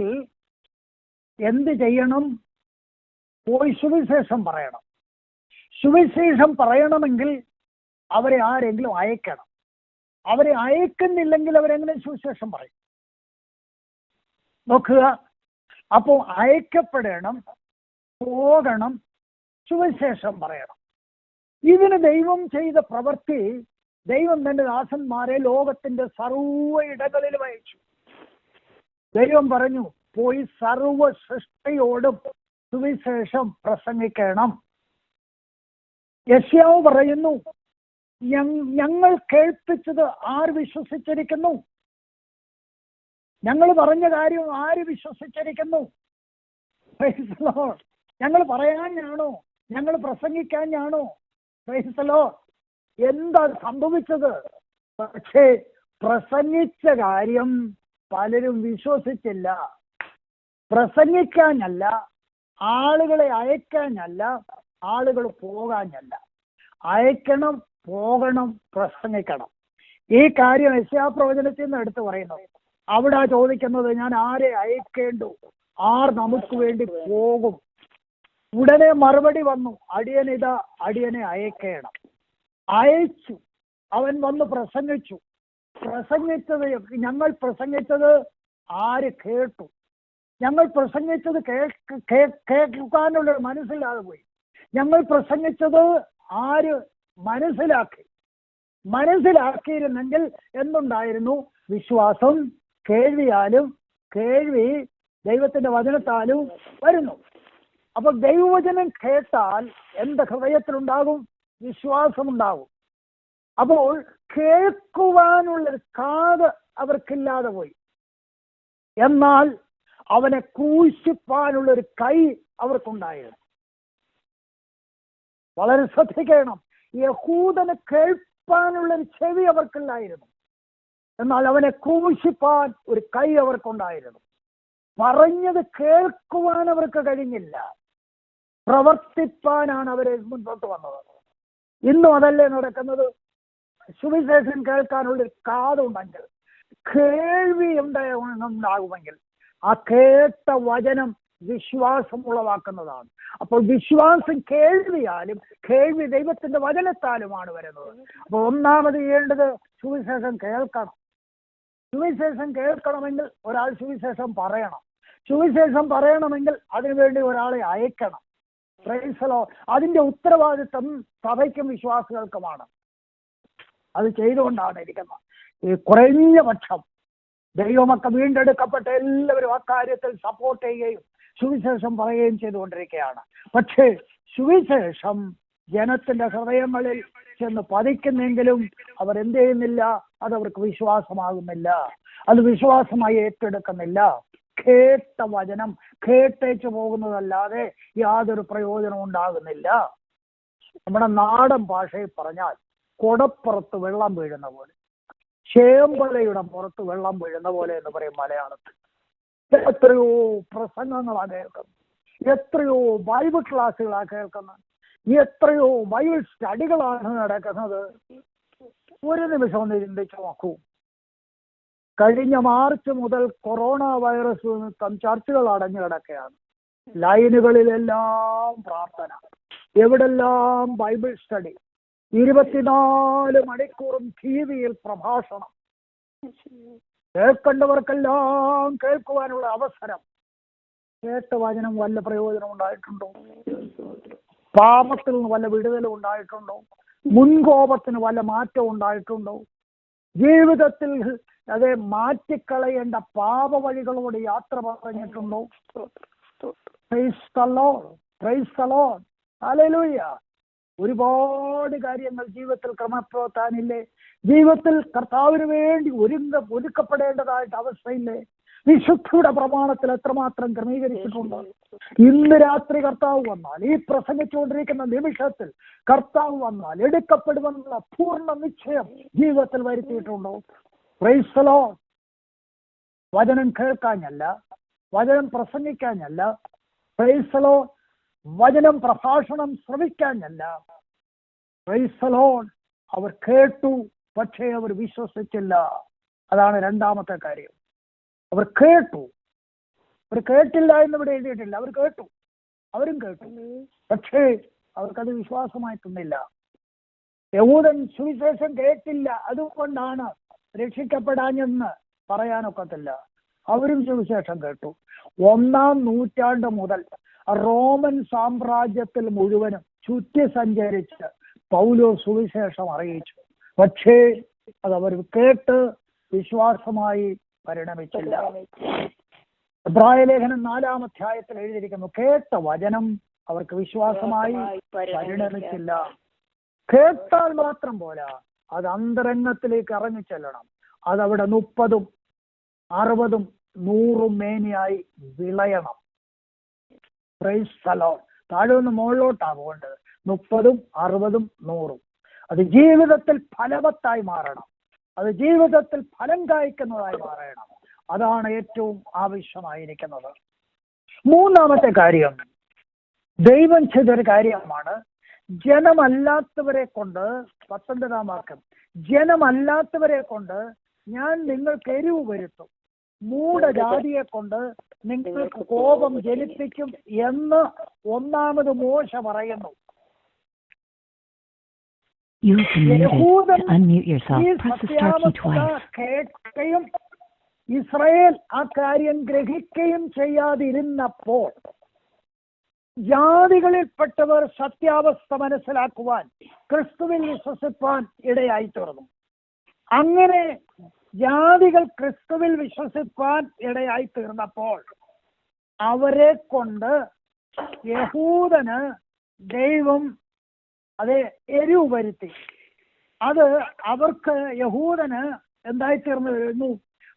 എന്ത് ചെയ്യണം? പോയി സുവിശേഷം പറയണം. സുവിശേഷം പറയണമെങ്കിൽ അവരെ ആരെങ്കിലും അയക്കണം. അവരെ അയക്കുന്നില്ലെങ്കിൽ അവരെങ്ങനെ സുവിശേഷം പറയും? നോക്കുക. അപ്പോൾ അയക്കപ്പെടണം, പോകണം, സുവിശേഷം പറയണം. ഇതിന് ദൈവം ചെയ്ത പ്രവൃത്തി, ദൈവം തന്റെ ദാസന്മാരെ ലോകത്തിന്റെ സർവ്വ ഇടങ്ങളിലും അയച്ചു. ദൈവം പറഞ്ഞു, പോയി സർവ്വ സൃഷ്ടിയോടും സുവിശേഷം പ്രസംഗിക്കണം. യെശയ്യാവ് പറയുന്നു, ഞങ്ങൾ കേൾപ്പിച്ചത് ആര് വിശ്വസിച്ചിരിക്കുന്നു? ഞങ്ങൾ പറഞ്ഞ കാര്യം ആര് വിശ്വസിച്ചിരിക്കുന്നു? Price the Lord. ഞങ്ങൾ പറയാഞ്ഞാണോ? ഞങ്ങൾ പ്രസംഗിക്കാഞ്ഞാണോ? Price the Lord. എന്താ സംഭവിച്ചത്? പക്ഷേ പ്രസംഗിച്ച കാര്യം പലരും വിശ്വസിച്ചില്ല. പ്രസംഗിക്കാനല്ല, ആളുകളെ അയക്കാനല്ല, ആളുകൾ പോകാനല്ല. അയക്കണം, പോകണം, പ്രസംഗിക്കണം. ഈ കാര്യം യെശയ്യാ പ്രവചനത്തിൽ നിന്ന് എടുത്തു പറയുന്നു. അവിടെ ചോദിക്കുന്നത്, ഞാൻ ആരെ അയക്കേണ്ടു? ആർ നമുക്ക് വേണ്ടി പോകും? ഉടനെ മറുപടി വന്നു, അടിയനിതാ, അടിയനെ അയക്കണം. അയച്ചു. അവൻ വന്ന് പ്രസംഗിച്ചു. ഞങ്ങൾ പ്രസംഗിച്ചത് ആര് കേട്ടു? ഞങ്ങൾ പ്രസംഗിച്ചത് കേൾക്കാനുള്ള മനസ്സിലാതെ പോയി. ഞങ്ങൾ പ്രസംഗിച്ചത് ആര് മനസ്സിലാക്കിയിരുന്നെങ്കിൽ എന്തുണ്ടായിരുന്നു? വിശ്വാസം കേൾവിയാലും കേൾവി ദൈവത്തിന്റെ വചനത്താലും വരുന്നു. അപ്പൊ ദൈവവചനം കേട്ടാൽ എന്ത് ഹൃദയത്തിലുണ്ടാകും? വിശ്വാസമുണ്ടാകും. അപ്പോൾ കേൾക്കുവാനുള്ളൊരു കാത് അവർക്കില്ലാതെ പോയി. എന്നാൽ അവനെ ക്രൂശിപ്പാനുള്ളൊരു കൈ അവർക്കുണ്ടായിരുന്നു. വളരെ ശ്രദ്ധിക്കണം. യഹൂദന് കേൾപ്പാനുള്ളൊരു ചെവി അവർക്കില്ലായിരുന്നു. എന്നാൽ അവനെ ക്രൂശിപ്പാൻ ഒരു കൈ അവർക്കുണ്ടായിരുന്നു. പറഞ്ഞത് കേൾക്കുവാൻ അവർക്ക് കഴിഞ്ഞില്ല, പ്രവർത്തിപ്പാനാണ് അവരെ മുൻപോട്ട് വന്നത്. ഇന്നും അതല്ലേ നടക്കുന്നത്? സുവിശേഷം കേൾക്കാനുള്ളൊരു കാതുണ്ടെങ്കിൽ, കേൾവി ഉണ്ടാകുമെങ്കിൽ, ആ കേട്ട വചനം വിശ്വാസം ഉളവാക്കുന്നതാണ്. അപ്പോൾ വിശ്വാസം കേൾവിയാലും കേൾവി ദൈവത്തിന്റെ വചനത്താലുമാണ് വരുന്നത്. അപ്പോൾ ഒന്നാമത് ചെയ്യേണ്ടത് സുവിശേഷം കേൾക്കണം. സുവിശേഷം കേൾക്കണമെങ്കിൽ ഒരാൾ സുവിശേഷം പറയണം. സുവിശേഷം പറയണമെങ്കിൽ അതിനുവേണ്ടി ഒരാളെ അയക്കണം. Price the Lord. അതിന്റെ ഉത്തരവാദിത്വം സഭയ്ക്കും വിശ്വാസികൾക്കുമാണ്. അത് ചെയ്തുകൊണ്ടാണ് ഇരിക്കുന്നത്. ഈ കുറഞ്ഞ പക്ഷം ദൈവമൊക്കെ വീണ്ടെടുക്കപ്പെട്ട എല്ലാവരും ആ കാര്യത്തിൽ സപ്പോർട്ട് ചെയ്യുകയും സുവിശേഷം പറയുകയും ചെയ്തുകൊണ്ടിരിക്കുകയാണ്. പക്ഷേ സുവിശേഷം ജനത്തിന്റെ ഹൃദയങ്ങളിൽ ചെന്ന് പതിക്കുന്നെങ്കിലും അവർ എന്ത് ചെയ്യുന്നില്ല? അതവർക്ക് വിശ്വാസമാകുന്നില്ല. അത് വിശ്വാസമായി ഏറ്റെടുക്കുന്നില്ല. കേട്ട വചനം കേട്ടേച്ചു പോകുന്നതല്ലാതെ യാതൊരു പ്രയോജനവും ഉണ്ടാകുന്നില്ല. നമ്മുടെ നാടൻ ഭാഷയിൽ പറഞ്ഞാൽ കൊടപ്പുറത്ത് വെള്ളം വീഴുന്ന പോലെ, ചേമ്പലയുടെ പുറത്ത് വെള്ളം വീഴുന്ന പോലെ എന്ന് പറയും മലയാളത്തിൽ. എത്രയോ പ്രസംഗങ്ങളാണ് കേൾക്കുന്നത്, എത്രയോ ബൈബിൾ ക്ലാസ്സുകളാണ് കേൾക്കുന്നത്. എത്രയോ ബൈബിൾ സ്റ്റഡികളാണ് നടക്കുന്നത്. ഒരു നിമിഷം ഒന്ന് ചിന്തിച്ചു നോക്കൂ. കഴിഞ്ഞ മാർച്ച് മുതൽ കൊറോണ വൈറസ് നിമിത്തം ചർച്ചുകൾ അടഞ്ഞു കിടക്കുകയാണ്. ലൈനുകളിലെല്ലാം പ്രാർത്ഥന, എവിടെല്ലാം ബൈബിൾ സ്റ്റഡി, 24 മണിക്കൂറും TV-യിൽ പ്രഭാഷണം, കേൾക്കേണ്ടവർക്കെല്ലാം കേൾക്കുവാനുള്ള അവസരം. കേട്ട വചനം വല്ല പ്രയോജനം ഉണ്ടായിട്ടുണ്ടോ? പാപത്തിൽ നിന്ന് വല്ല വിടുതലും ഉണ്ടായിട്ടുണ്ടോ? മുൻകോപത്തിന് വല്ല മാറ്റം ഉണ്ടായിട്ടുണ്ടോ? ജീവിതത്തിൽ അതെ മാറ്റിക്കളയേണ്ട പാപവഴികളോട് യാത്ര പറഞ്ഞിട്ടുണ്ടോ? Price the Lord, price the Lord, hallelujah. ഒരുപാട് കാര്യങ്ങൾ ജീവിതത്തിൽ ക്രമപ്പെടുത്താനില്ലേ? ജീവിതത്തിൽ കർത്താവിന് വേണ്ടി ഒരുക്കപ്പെടേണ്ടതായിട്ട് അവസ്ഥയില്ലേ? വിശുദ്ധിയുടെ പ്രമാണത്തിൽ എത്രമാത്രം ക്രമീകരിച്ചിട്ടുണ്ട്? ഇന്ന് രാത്രി കർത്താവ് വന്നാൽ, ഈ പ്രസംഗിച്ചുകൊണ്ടിരിക്കുന്ന നിമിഷത്തിൽ കർത്താവ് വന്നാൽ എടുക്കപ്പെടുമെന്നുള്ള പൂർണ്ണ നിശ്ചയം ജീവിതത്തിൽ വരുത്തിയിട്ടുണ്ടോ? Price the Lord. വചനം കേൾക്കാഞ്ഞല്ല, വചനം പ്രസംഗിക്കാഞ്ഞല്ല, പ്രൈസ് ദി ലോർഡ്, വചനം പ്രഭാഷണം ശ്രവിക്കാഞ്ഞല്ല, പ്രൈസ് ദി ലോർഡ്. അവർ കേട്ടു, പക്ഷേ അവർ വിശ്വസിച്ചില്ല. അതാണ് രണ്ടാമത്തെ കാര്യം. അവർ കേട്ടു, അവർ കേട്ടില്ല എന്നിവിടെ എഴുതിയിട്ടില്ല. അവർ കേട്ടു, അവരും കേട്ടു, പക്ഷേ അവർക്കത് വിശ്വാസമായിട്ടൊന്നില്ല. യഹൂദൻ സുവിശേഷം കേട്ടില്ല, അതുകൊണ്ടാണ് രക്ഷിക്കപ്പെടാഞ്ഞെന്ന് പറയാനൊക്കത്തില്ല. അവരും സുവിശേഷം കേട്ടു. 1-ാം നൂറ്റാണ്ട് മുതൽ റോമൻ സാമ്രാജ്യത്തിൽ മുഴുവനും ചുറ്റി സഞ്ചരിച്ച് പൗലോസ് സുവിശേഷം അറിയിച്ചു. പക്ഷേ അതവർ കേട്ട് വിശ്വാസമായി പരിണമിച്ചില്ല. എബ്രായലേഖനം 4-ാം അധ്യായത്തിൽ എഴുതിയിരിക്കുന്നു, കേട്ട വചനം അവർക്ക് വിശ്വാസമായി പരിണമിച്ചില്ല. കേട്ടാൽ മാത്രം പോരാ, അത് അന്തരംഗത്തിലേക്ക് ഇറങ്ങിച്ചെല്ലണം. അതവിടെ 30-ഉം 60-ഉം 100-ഉം മേനിയായി വിളയണം. Praise the lord. താഴെ നിന്ന് മുകളിലോട്ടാണ് പോകേണ്ടത്. 30-ഉം 60-ഉം 100-ഉം അത് ജീവിതത്തിൽ ഫലവത്തായി മാറണം. അത് ജീവിതത്തിൽ ഫലം കായ്ക്കുന്നതായി മാറണം. അതാണ് ഏറ്റവും ആവശ്യമായിരിക്കുന്നത്. മൂന്നാമത്തെ കാര്യം, ദൈവം ചെയ്തൊരു കാര്യമാണ്. ജനമല്ലാത്തവരെ കൊണ്ട്, 19-ാം വാക്യം, ജനമല്ലാത്തവരെ കൊണ്ട് ഞാൻ നിങ്ങൾക്ക് എരിവ് വരുത്തും, മൂഢജാതിയെ കൊണ്ട് നിങ്ങൾക്ക് കോപം ജനിപ്പിക്കും എന്ന് 1-ാമത് മോശ പറയുന്നു. കേൾക്കുകയും ഇസ്രായേൽ ആ കാര്യം ഗ്രഹിക്കുകയും ചെയ്യാതിരുന്നപ്പോൾ ജാതികളിൽപ്പെട്ടവർ സത്യാവസ്ഥ മനസ്സിലാക്കുവാൻ, ക്രിസ്തുവിൽ വിശ്വസിപ്പാൻ ഇടയായി തീർന്നു. അങ്ങനെ ജാതികൾ ക്രിസ്തുവിൽ വിശ്വസിപ്പാൻ ഇടയായി തീർന്നപ്പോൾ അവരെ കൊണ്ട് യഹൂദന് ദൈവം എരിവ് വരുത്തി. അത് അവർക്ക് യഹൂദന് എന്തായിത്തീർന്നു?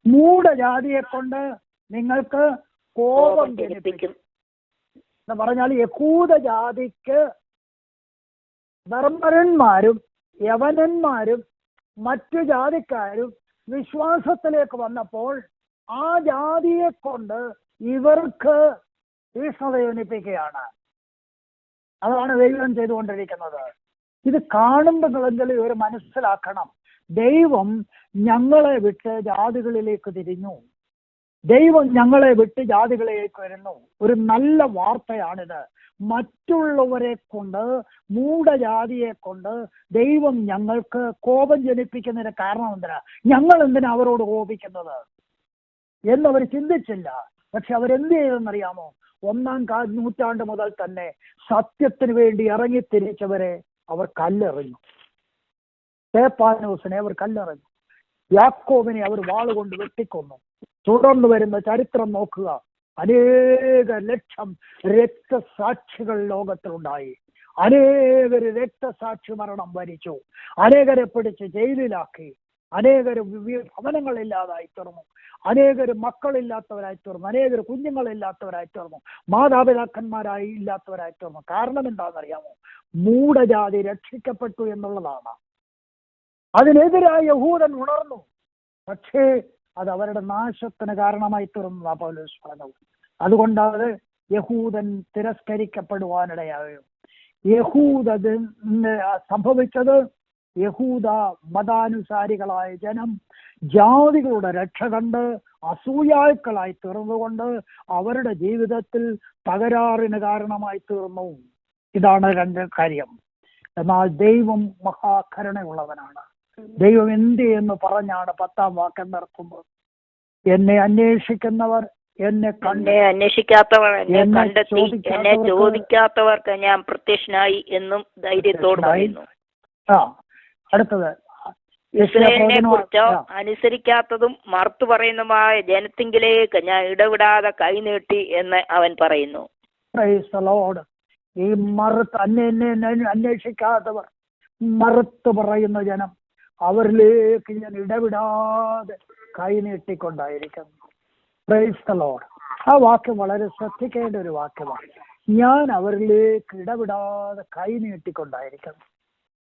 മൂഢജാതിയെ കൊണ്ട് നിങ്ങൾക്ക് കോപം ജനിപ്പിക്കും എന്ന് പറഞ്ഞാൽ, യഹൂദ ജാതിക്ക് ധർമ്മരന്മാരും യവനന്മാരും മറ്റു ജാതിക്കാരും വിശ്വാസത്തിലേക്ക് വന്നപ്പോൾ ആ ജാതിയെ കൊണ്ട് ഇവർക്ക് തീഷ്ണത ജനിപ്പിക്കുകയാണ്. അതാണ് ദൈവം ചെയ്തുകൊണ്ടിരിക്കുന്നത്. ഇത് കാണുമ്പോഴെങ്കിലും ഇവർ മനസ്സിലാക്കണം, ദൈവം ഞങ്ങളെ വിട്ട് ജാതികളിലേക്ക് തിരിഞ്ഞു, ദൈവം ഞങ്ങളെ വിട്ട് ജാതികളിലേക്ക് വരുന്നു. ഒരു നല്ല വാർത്തയാണിത്. മറ്റുള്ളവരെ കൊണ്ട്, മൂഢജാതിയെ കൊണ്ട് ദൈവം ഞങ്ങൾക്ക് കോപം ജനിപ്പിക്കുന്നതിന് കാരണം എന്തിനാ? ഞങ്ങൾ എന്തിനാ അവരോട് കോപിക്കുന്നത് എന്നവർ ചിന്തിച്ചില്ല. പക്ഷെ അവരെന്ത് ചെയ്തെന്നറിയാമോ? 1-ാം നൂറ്റാണ്ട് മുതൽ തന്നെ സത്യത്തിന് വേണ്ടി ഇറങ്ങിത്തിരിച്ചവരെ അവർ കല്ലെറിഞ്ഞു. സ്തെഫാനോസിനെ അവർ കല്ലെറിഞ്ഞു. യാക്കോബിനെ അവർ വാളുകൊണ്ട് വെട്ടിക്കൊന്നു. തുടർന്ന് വരുന്ന ചരിത്രം നോക്കുക. അനേക ലക്ഷം രക്തസാക്ഷികൾ ലോകത്തിലുണ്ടായി. അനേകര് രക്തസാക്ഷി മരണം വരിച്ചു. അനേകരെ പിടിച്ച് ജയിലിലാക്കി. അനേകര് ഭവനങ്ങളില്ലാതായി തീർന്നു. അനേകര് മക്കളില്ലാത്തവരായി തീർന്നു. അനേകര് കുഞ്ഞുങ്ങളില്ലാത്തവരായി തീർന്നു. മാതാപിതാക്കന്മാരായി ഇല്ലാത്തവരായി തീർന്നു. കാരണം എന്താണെന്നറിയാമോ? മൂഢജാതി രക്ഷിക്കപ്പെട്ടു എന്നുള്ളതാണ്. അതിനെതിരായി യഹൂദൻ ഉണർന്നു. പക്ഷേ അത് അവരുടെ നാശത്തിന് കാരണമായി തീർന്നു പൗലോസ് പറഞ്ഞത്. അതുകൊണ്ടത് യഹൂദൻ തിരസ്കരിക്കപ്പെടുവാനിടയാകും. സംഭവിച്ചത് യഹൂദ മതാനുസാരികളായ ജനം ജാതികളുടെ രക്ഷ കണ്ട് അസൂയാക്കളായി തീർന്നുകൊണ്ട് അവരുടെ ജീവിതത്തിൽ തകരാറിന് കാരണമായി തീർന്നു. ഇതാണ് രണ്ട് കാര്യം. എന്നാൽ ദൈവം മഹാകരുണയുള്ളവനാണ്. ദൈവം എന്ത് എന്ന് പറഞ്ഞാണ് 10-ാം വാക്യം നിർത്തുമ്പോൾ, എന്നെ അന്വേഷിക്കുന്നവർ എന്നെ അന്വേഷിക്കാത്തവർ എന്നെ കണ്ടെത്തി, എന്നെ ചോദിക്കാത്തവർക്ക് ഞാൻ പ്രത്യക്ഷനായി എന്നും ധൈര്യത്തോട് പറയുന്നു. അടുത്തത്, ഇസ്രായേലിനെ കുറിച്ചോ അനുസരിക്കാത്തതും മറുത്തു പറയുന്നതുമായ ജനത്തിങ്കിലേക്ക് ഞാൻ ഇടവിടാതെ കൈനീട്ടി എന്ന് അവൻ പറയുന്നു. ഈ അന്വേഷിക്കാത്തവർ, മറുത്ത് പറയുന്ന ജനം, അവരിലേക്ക് ഞാൻ ഇടവിടാതെ കൈനീട്ടിക്കൊണ്ടായിരിക്കുന്നു. Price the Lord. ആ വാക്യം വളരെ ശ്രദ്ധിക്കേണ്ട ഒരു വാക്യമാണ്. ഞാൻ അവരിലേക്ക് ഇടവിടാതെ കൈ നീട്ടിക്കൊണ്ടായിരിക്കുന്നു.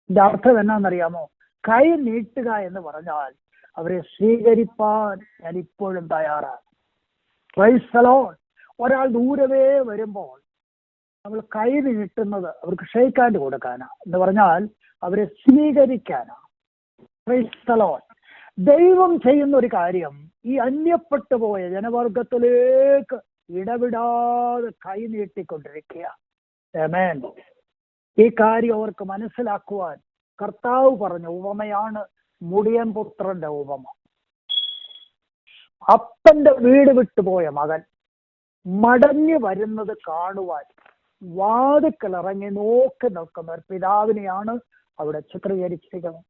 ഇതിന്റെ അർത്ഥം എന്നാണെന്നറിയാമോ? കൈ നീട്ടുക എന്ന് പറഞ്ഞാൽ അവരെ സ്വീകരിപ്പാൻ ഞാൻ ഇപ്പോഴും തയ്യാറാണ്. Price the Lord. ഒരാൾ ദൂരവേ വരുമ്പോൾ നമ്മൾ കൈ നീട്ടുന്നത് അവർക്ക് ഷേക്ക് ഹാൻഡ് കൊടുക്കാനാ, എന്ന് പറഞ്ഞാൽ അവരെ സ്വീകരിക്കാനാ. Price the Lord. ദൈവം ചെയ്യുന്ന ഒരു കാര്യം, ഈ അന്യപ്പെട്ടു പോയ ജനവർഗത്തിലേക്ക് ഇടവിടാതെ കൈ നീട്ടിക്കൊണ്ടിരിക്കുക. ആമേൻ. ഈ കാര്യം അവർക്ക് മനസ്സിലാക്കുവാൻ കർത്താവ് പറഞ്ഞ ഉപമയാണ് മുടിയൻ പുത്രന്റെ ഉപമ. അപ്പന്റെ വീട് വിട്ടുപോയ മകൻ മടങ്ങി വരുന്നത് കാണുവാൻ വാതിക്കൽ ഇറങ്ങി നോക്കി നിൽക്കുന്ന ഒരു പിതാവിനെയാണ് അവിടെ ചിത്രീകരിച്ചിരിക്കുന്നത്.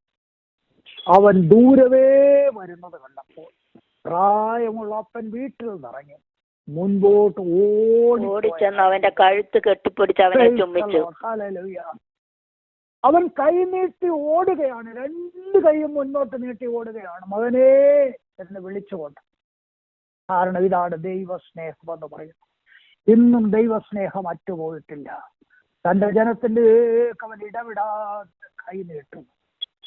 അവൻ ദൂരവേ വരുന്നത് കണ്ടപ്പോൾ പ്രായമുള്ള അപ്പൻ വീട്ടിൽ നിന്നിറങ്ങി മുൻപോട്ട് ഓടിച്ചെന്ന് അവന്റെ കഴുത്ത് കെട്ടിപ്പിടിച്ച് അവനെ ചുംബിച്ചു. അവൻ കൈ നീട്ടി ഓടുകയാണ്, രണ്ട് കൈയും മുന്നോട്ട് നീട്ടി ഓടുകയാണ്, മകനേ എന്ന് വിളിച്ചുകൊണ്ട്. കാരണം ഇതാണ് ദൈവസ്നേഹം എന്ന് പറയുന്നത്. ഇന്നും ദൈവസ്നേഹം അറ്റുപോയിട്ടില്ല. തന്റെ ജനത്തിന്റെ അവൻ ഇടവിടാതെ കൈ നീട്ടും.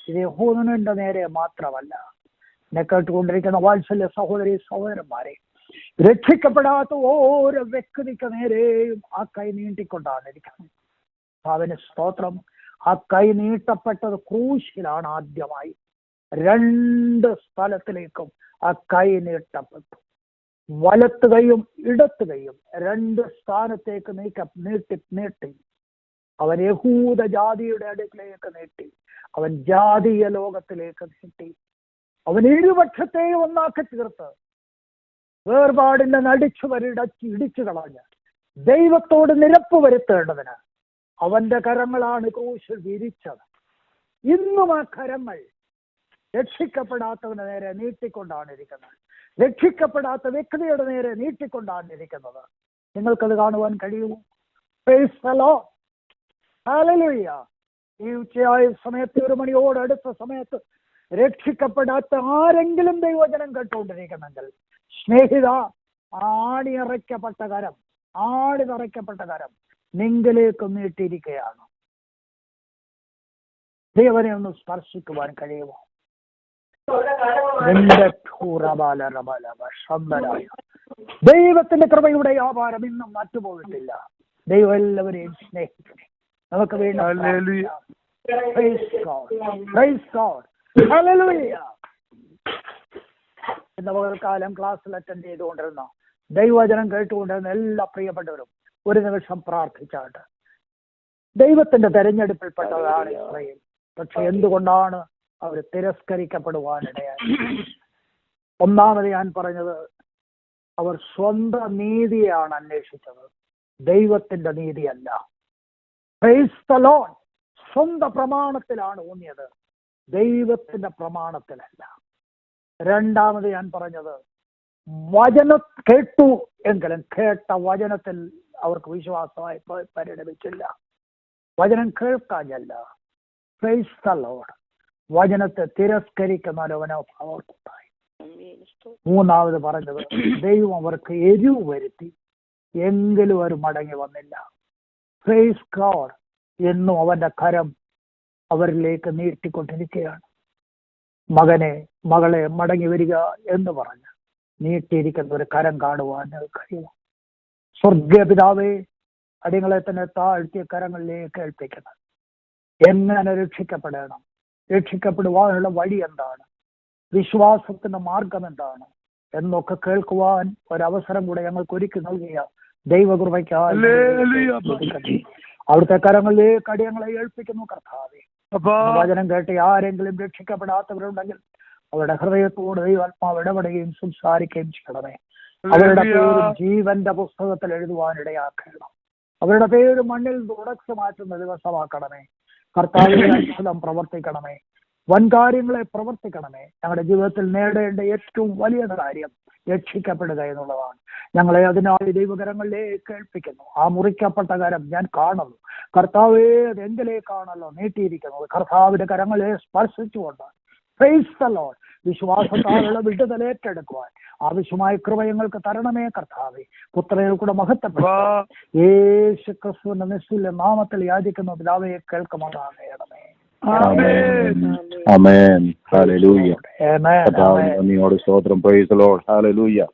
ഇത് യഹോവന്റെ നേരെ മാത്രമല്ല, എന്നെ കേട്ടുകൊണ്ടിരിക്കുന്ന വാത്സല്യ സഹോദരി സഹോദരന്മാരെ, രക്ഷിക്കപ്പെടാത്ത ഓരോ വ്യക്തിക്ക് നേരെയും ആ കൈ നീട്ടിക്കൊണ്ടാണ് ഇരിക്കുന്നത്. അവന് സ്തോത്രം. ആ കൈ നീട്ടപ്പെട്ടത് ക്രൂശിലാണ് ആദ്യമായി. രണ്ട് സ്ഥലത്തിലേക്കും ആ കൈ നീട്ടപ്പെട്ടു. വലത്ത് കൈയും ഇടത്ത് കൈയും രണ്ട് സ്ഥാനത്തേക്ക് നീട്ടി അവൻ യഹൂദ ജാതിയുടെ അടുക്കിലേക്ക് നീട്ടി. അവൻ ജാതീയ ലോകത്തിലേക്ക് നീട്ടി. അവൻ ഇരുപക്ഷത്തെയും ഒന്നാക്കി തീർത്ത് വേർപാടിന്റെ ഇടിച്ചു കളഞ്ഞ് ദൈവത്തോട് നിരപ്പ് വരുത്തേണ്ടതിന് അവന്റെ കരങ്ങളാണ് ക്രൂശിൽ വിരിച്ചത്. ഇന്നും ആ കരങ്ങൾ രക്ഷിക്കപ്പെടാത്തവന് നേരെ നീട്ടിക്കൊണ്ടാണ് ഇരിക്കുന്നത്. രക്ഷിക്കപ്പെടാത്ത വ്യക്തിയുടെ നേരെ നീട്ടിക്കൊണ്ടാണ് ഇരിക്കുന്നത്. നിങ്ങൾക്കത് കാണുവാൻ കഴിയുമോ? Price the Lord. ഹല്ലേലൂയ. ഈ ഉച്ചയായ സമയത്ത് 1 മണിയോട് അടുത്ത സമയത്ത് രക്ഷിക്കപ്പെടാത്ത ആരെങ്കിലും ദൈവവചനം കേട്ടുകൊണ്ടിരിക്കുന്നെങ്കിൽ, സ്നേഹിത, ആണി നിറയ്ക്കപ്പെട്ട കരം നിങ്ങളിലേക്ക് നീട്ടിയിരിക്കുകയാണ്. ദൈവനെ ഒന്ന് സ്പർശിക്കുവാൻ കഴിയുമോ? ദൈവത്തിന്റെ കൃപയുടെ വ്യാപാരം ഇന്നും മറ്റുപോയിട്ടില്ല. ദൈവം എല്ലാവരെയും സ്നേഹിക്കണേ. നമുക്ക് വീണ്ടും ഇന്ന് പകൽക്കാലം ക്ലാസ്സിൽ അറ്റൻഡ് ചെയ്തുകൊണ്ടിരുന്ന ദൈവവചനം കേട്ടുകൊണ്ടിരുന്ന എല്ലാ പ്രിയപ്പെട്ടവരും ഒരു നിമിഷം പ്രാർത്ഥിച്ചാട്ട്. ദൈവത്തിന്റെ തെരഞ്ഞെടുപ്പിൽപ്പെട്ടതാണ് ഇസ്രായേൽ. പക്ഷെ എന്തുകൊണ്ടാണ് അവർ തിരസ്കരിക്കപ്പെടുവാനിടയായി? ഒന്നാമത് ഞാൻ പറഞ്ഞത്, അവർ സ്വന്തം നീതിയാണ് അന്വേഷിച്ചത്, ദൈവത്തിന്റെ നീതിയല്ല. Price the Lord. സ്വന്തം പ്രമാണത്തിലാണ് ഊന്നിയത്, ദൈവത്തിന്റെ പ്രമാണത്തിലല്ല. രണ്ടാമത് ഞാൻ പറഞ്ഞത്, വചനം കേട്ടു എങ്കിലും കേട്ട വചനത്തിൽ അവർക്ക് വിശ്വാസമായി പരിണമിച്ചില്ല. വചനം കേൾക്കാഞ്ഞല്ല. Price the Lord. വചനത്തെ തിരസ്കരിക്കുന്ന മനോഭാവം അവർക്കുണ്ടായി. മൂന്നാമത് പറഞ്ഞത്, ദൈവം അവർക്ക് എരിവ് വരുത്തി എങ്കിലും അവർ മടങ്ങി വന്നില്ല. Praise God. എന്നും അവന്റെ കരം അവരിലേക്ക് നീട്ടിക്കൊണ്ടിരിക്കുകയാണ്. മകനെ, മകളെ, മടങ്ങി വരിക എന്ന് പറഞ്ഞ് നീട്ടിയിരിക്കുന്ന ഒരു കരം കാണുവാൻ കഴിയും. സ്വർഗീയ പിതാവേ, അടിയങ്ങളെ തന്നെ താഴ്ത്തിയ കരങ്ങളിലേക്ക് ഏൽപ്പിക്കുന്നത്. എങ്ങനെ രക്ഷിക്കപ്പെടണം, രക്ഷിക്കപ്പെടുവാനുള്ള വഴി എന്താണ്, വിശ്വാസത്തിന്റെ മാർഗം എന്താണ് എന്നൊക്കെ കേൾക്കുവാൻ ഒരവസരം കൂടെ ഞങ്ങൾക്ക് ഒരുക്കി നൽകിയ ദൈവകൃപയ്ക്കായി അവിടുത്തെ കരങ്ങളിലേക്ക് അടിയങ്ങളെ ഏൽപ്പിക്കുന്നു കർത്താവേ. വചനം കേട്ട് ആരെങ്കിലും രക്ഷിക്കപ്പെടാത്തവരുണ്ടെങ്കിൽ അവരുടെ ഹൃദയത്തോട് ദൈവാത്മാവ് ഇടപെടുകയും സംസാരിക്കുകയും ചെയ്യണമേ. അവരുടെ പേര് ജീവന്റെ പുസ്തകത്തിൽ എഴുതുവാനിടയാക്കണം. അവരുടെ പേര് മണ്ണിൽ തുടച്ചു മാറ്റുന്ന ദിവസമാക്കണമേ. കർത്താവിന്റെ അത്ഭുതം പ്രവർത്തിക്കണമേ, വൻകാര്യങ്ങളെ പ്രവർത്തിക്കണമേ. ഞങ്ങളുടെ ജീവിതത്തിൽ നേടേണ്ട ഏറ്റവും വലിയ കാര്യം രക്ഷിക്കപ്പെടുക എന്നുള്ളതാണ്. ഞങ്ങളെ അതിനായി ദൈവകരങ്ങളിലേക്ക് ഏൽപ്പിക്കുന്നു. ആ മുറിക്കപ്പെട്ട കരം ഞാൻ കാണുന്നു കർത്താവേ, അത് എന്തിലേക്കാണല്ലോ നീട്ടിയിരിക്കുന്നത്. കർത്താവിന്റെ കരങ്ങളെ സ്പർശിച്ചുകൊണ്ട് പ്രൈസ് ദി ലോർഡ് വിശ്വാസത്താലുള്ള വിടുതൽ ഏറ്റെടുക്കുവാൻ ആവശ്യമായ കൃപ ഞങ്ങൾക്ക് തരണമേ കർത്താവേ. പുത്രനിൽ കൂടെ മഹത്വപ്പെടുത്താം യേശു ക്രിസ്തുവിന്റെ നിസ്തുല്യ നാമത്തിൽ യാചിക്കുന്ന പിതാവേ കേൾക്കുമാറാകണമേ. ആമേൻ. ഹല്ലേലൂയ. നന്ദിയോടെ സ്തോത്രം. Price the Lord. ഹല്ലേലൂയ.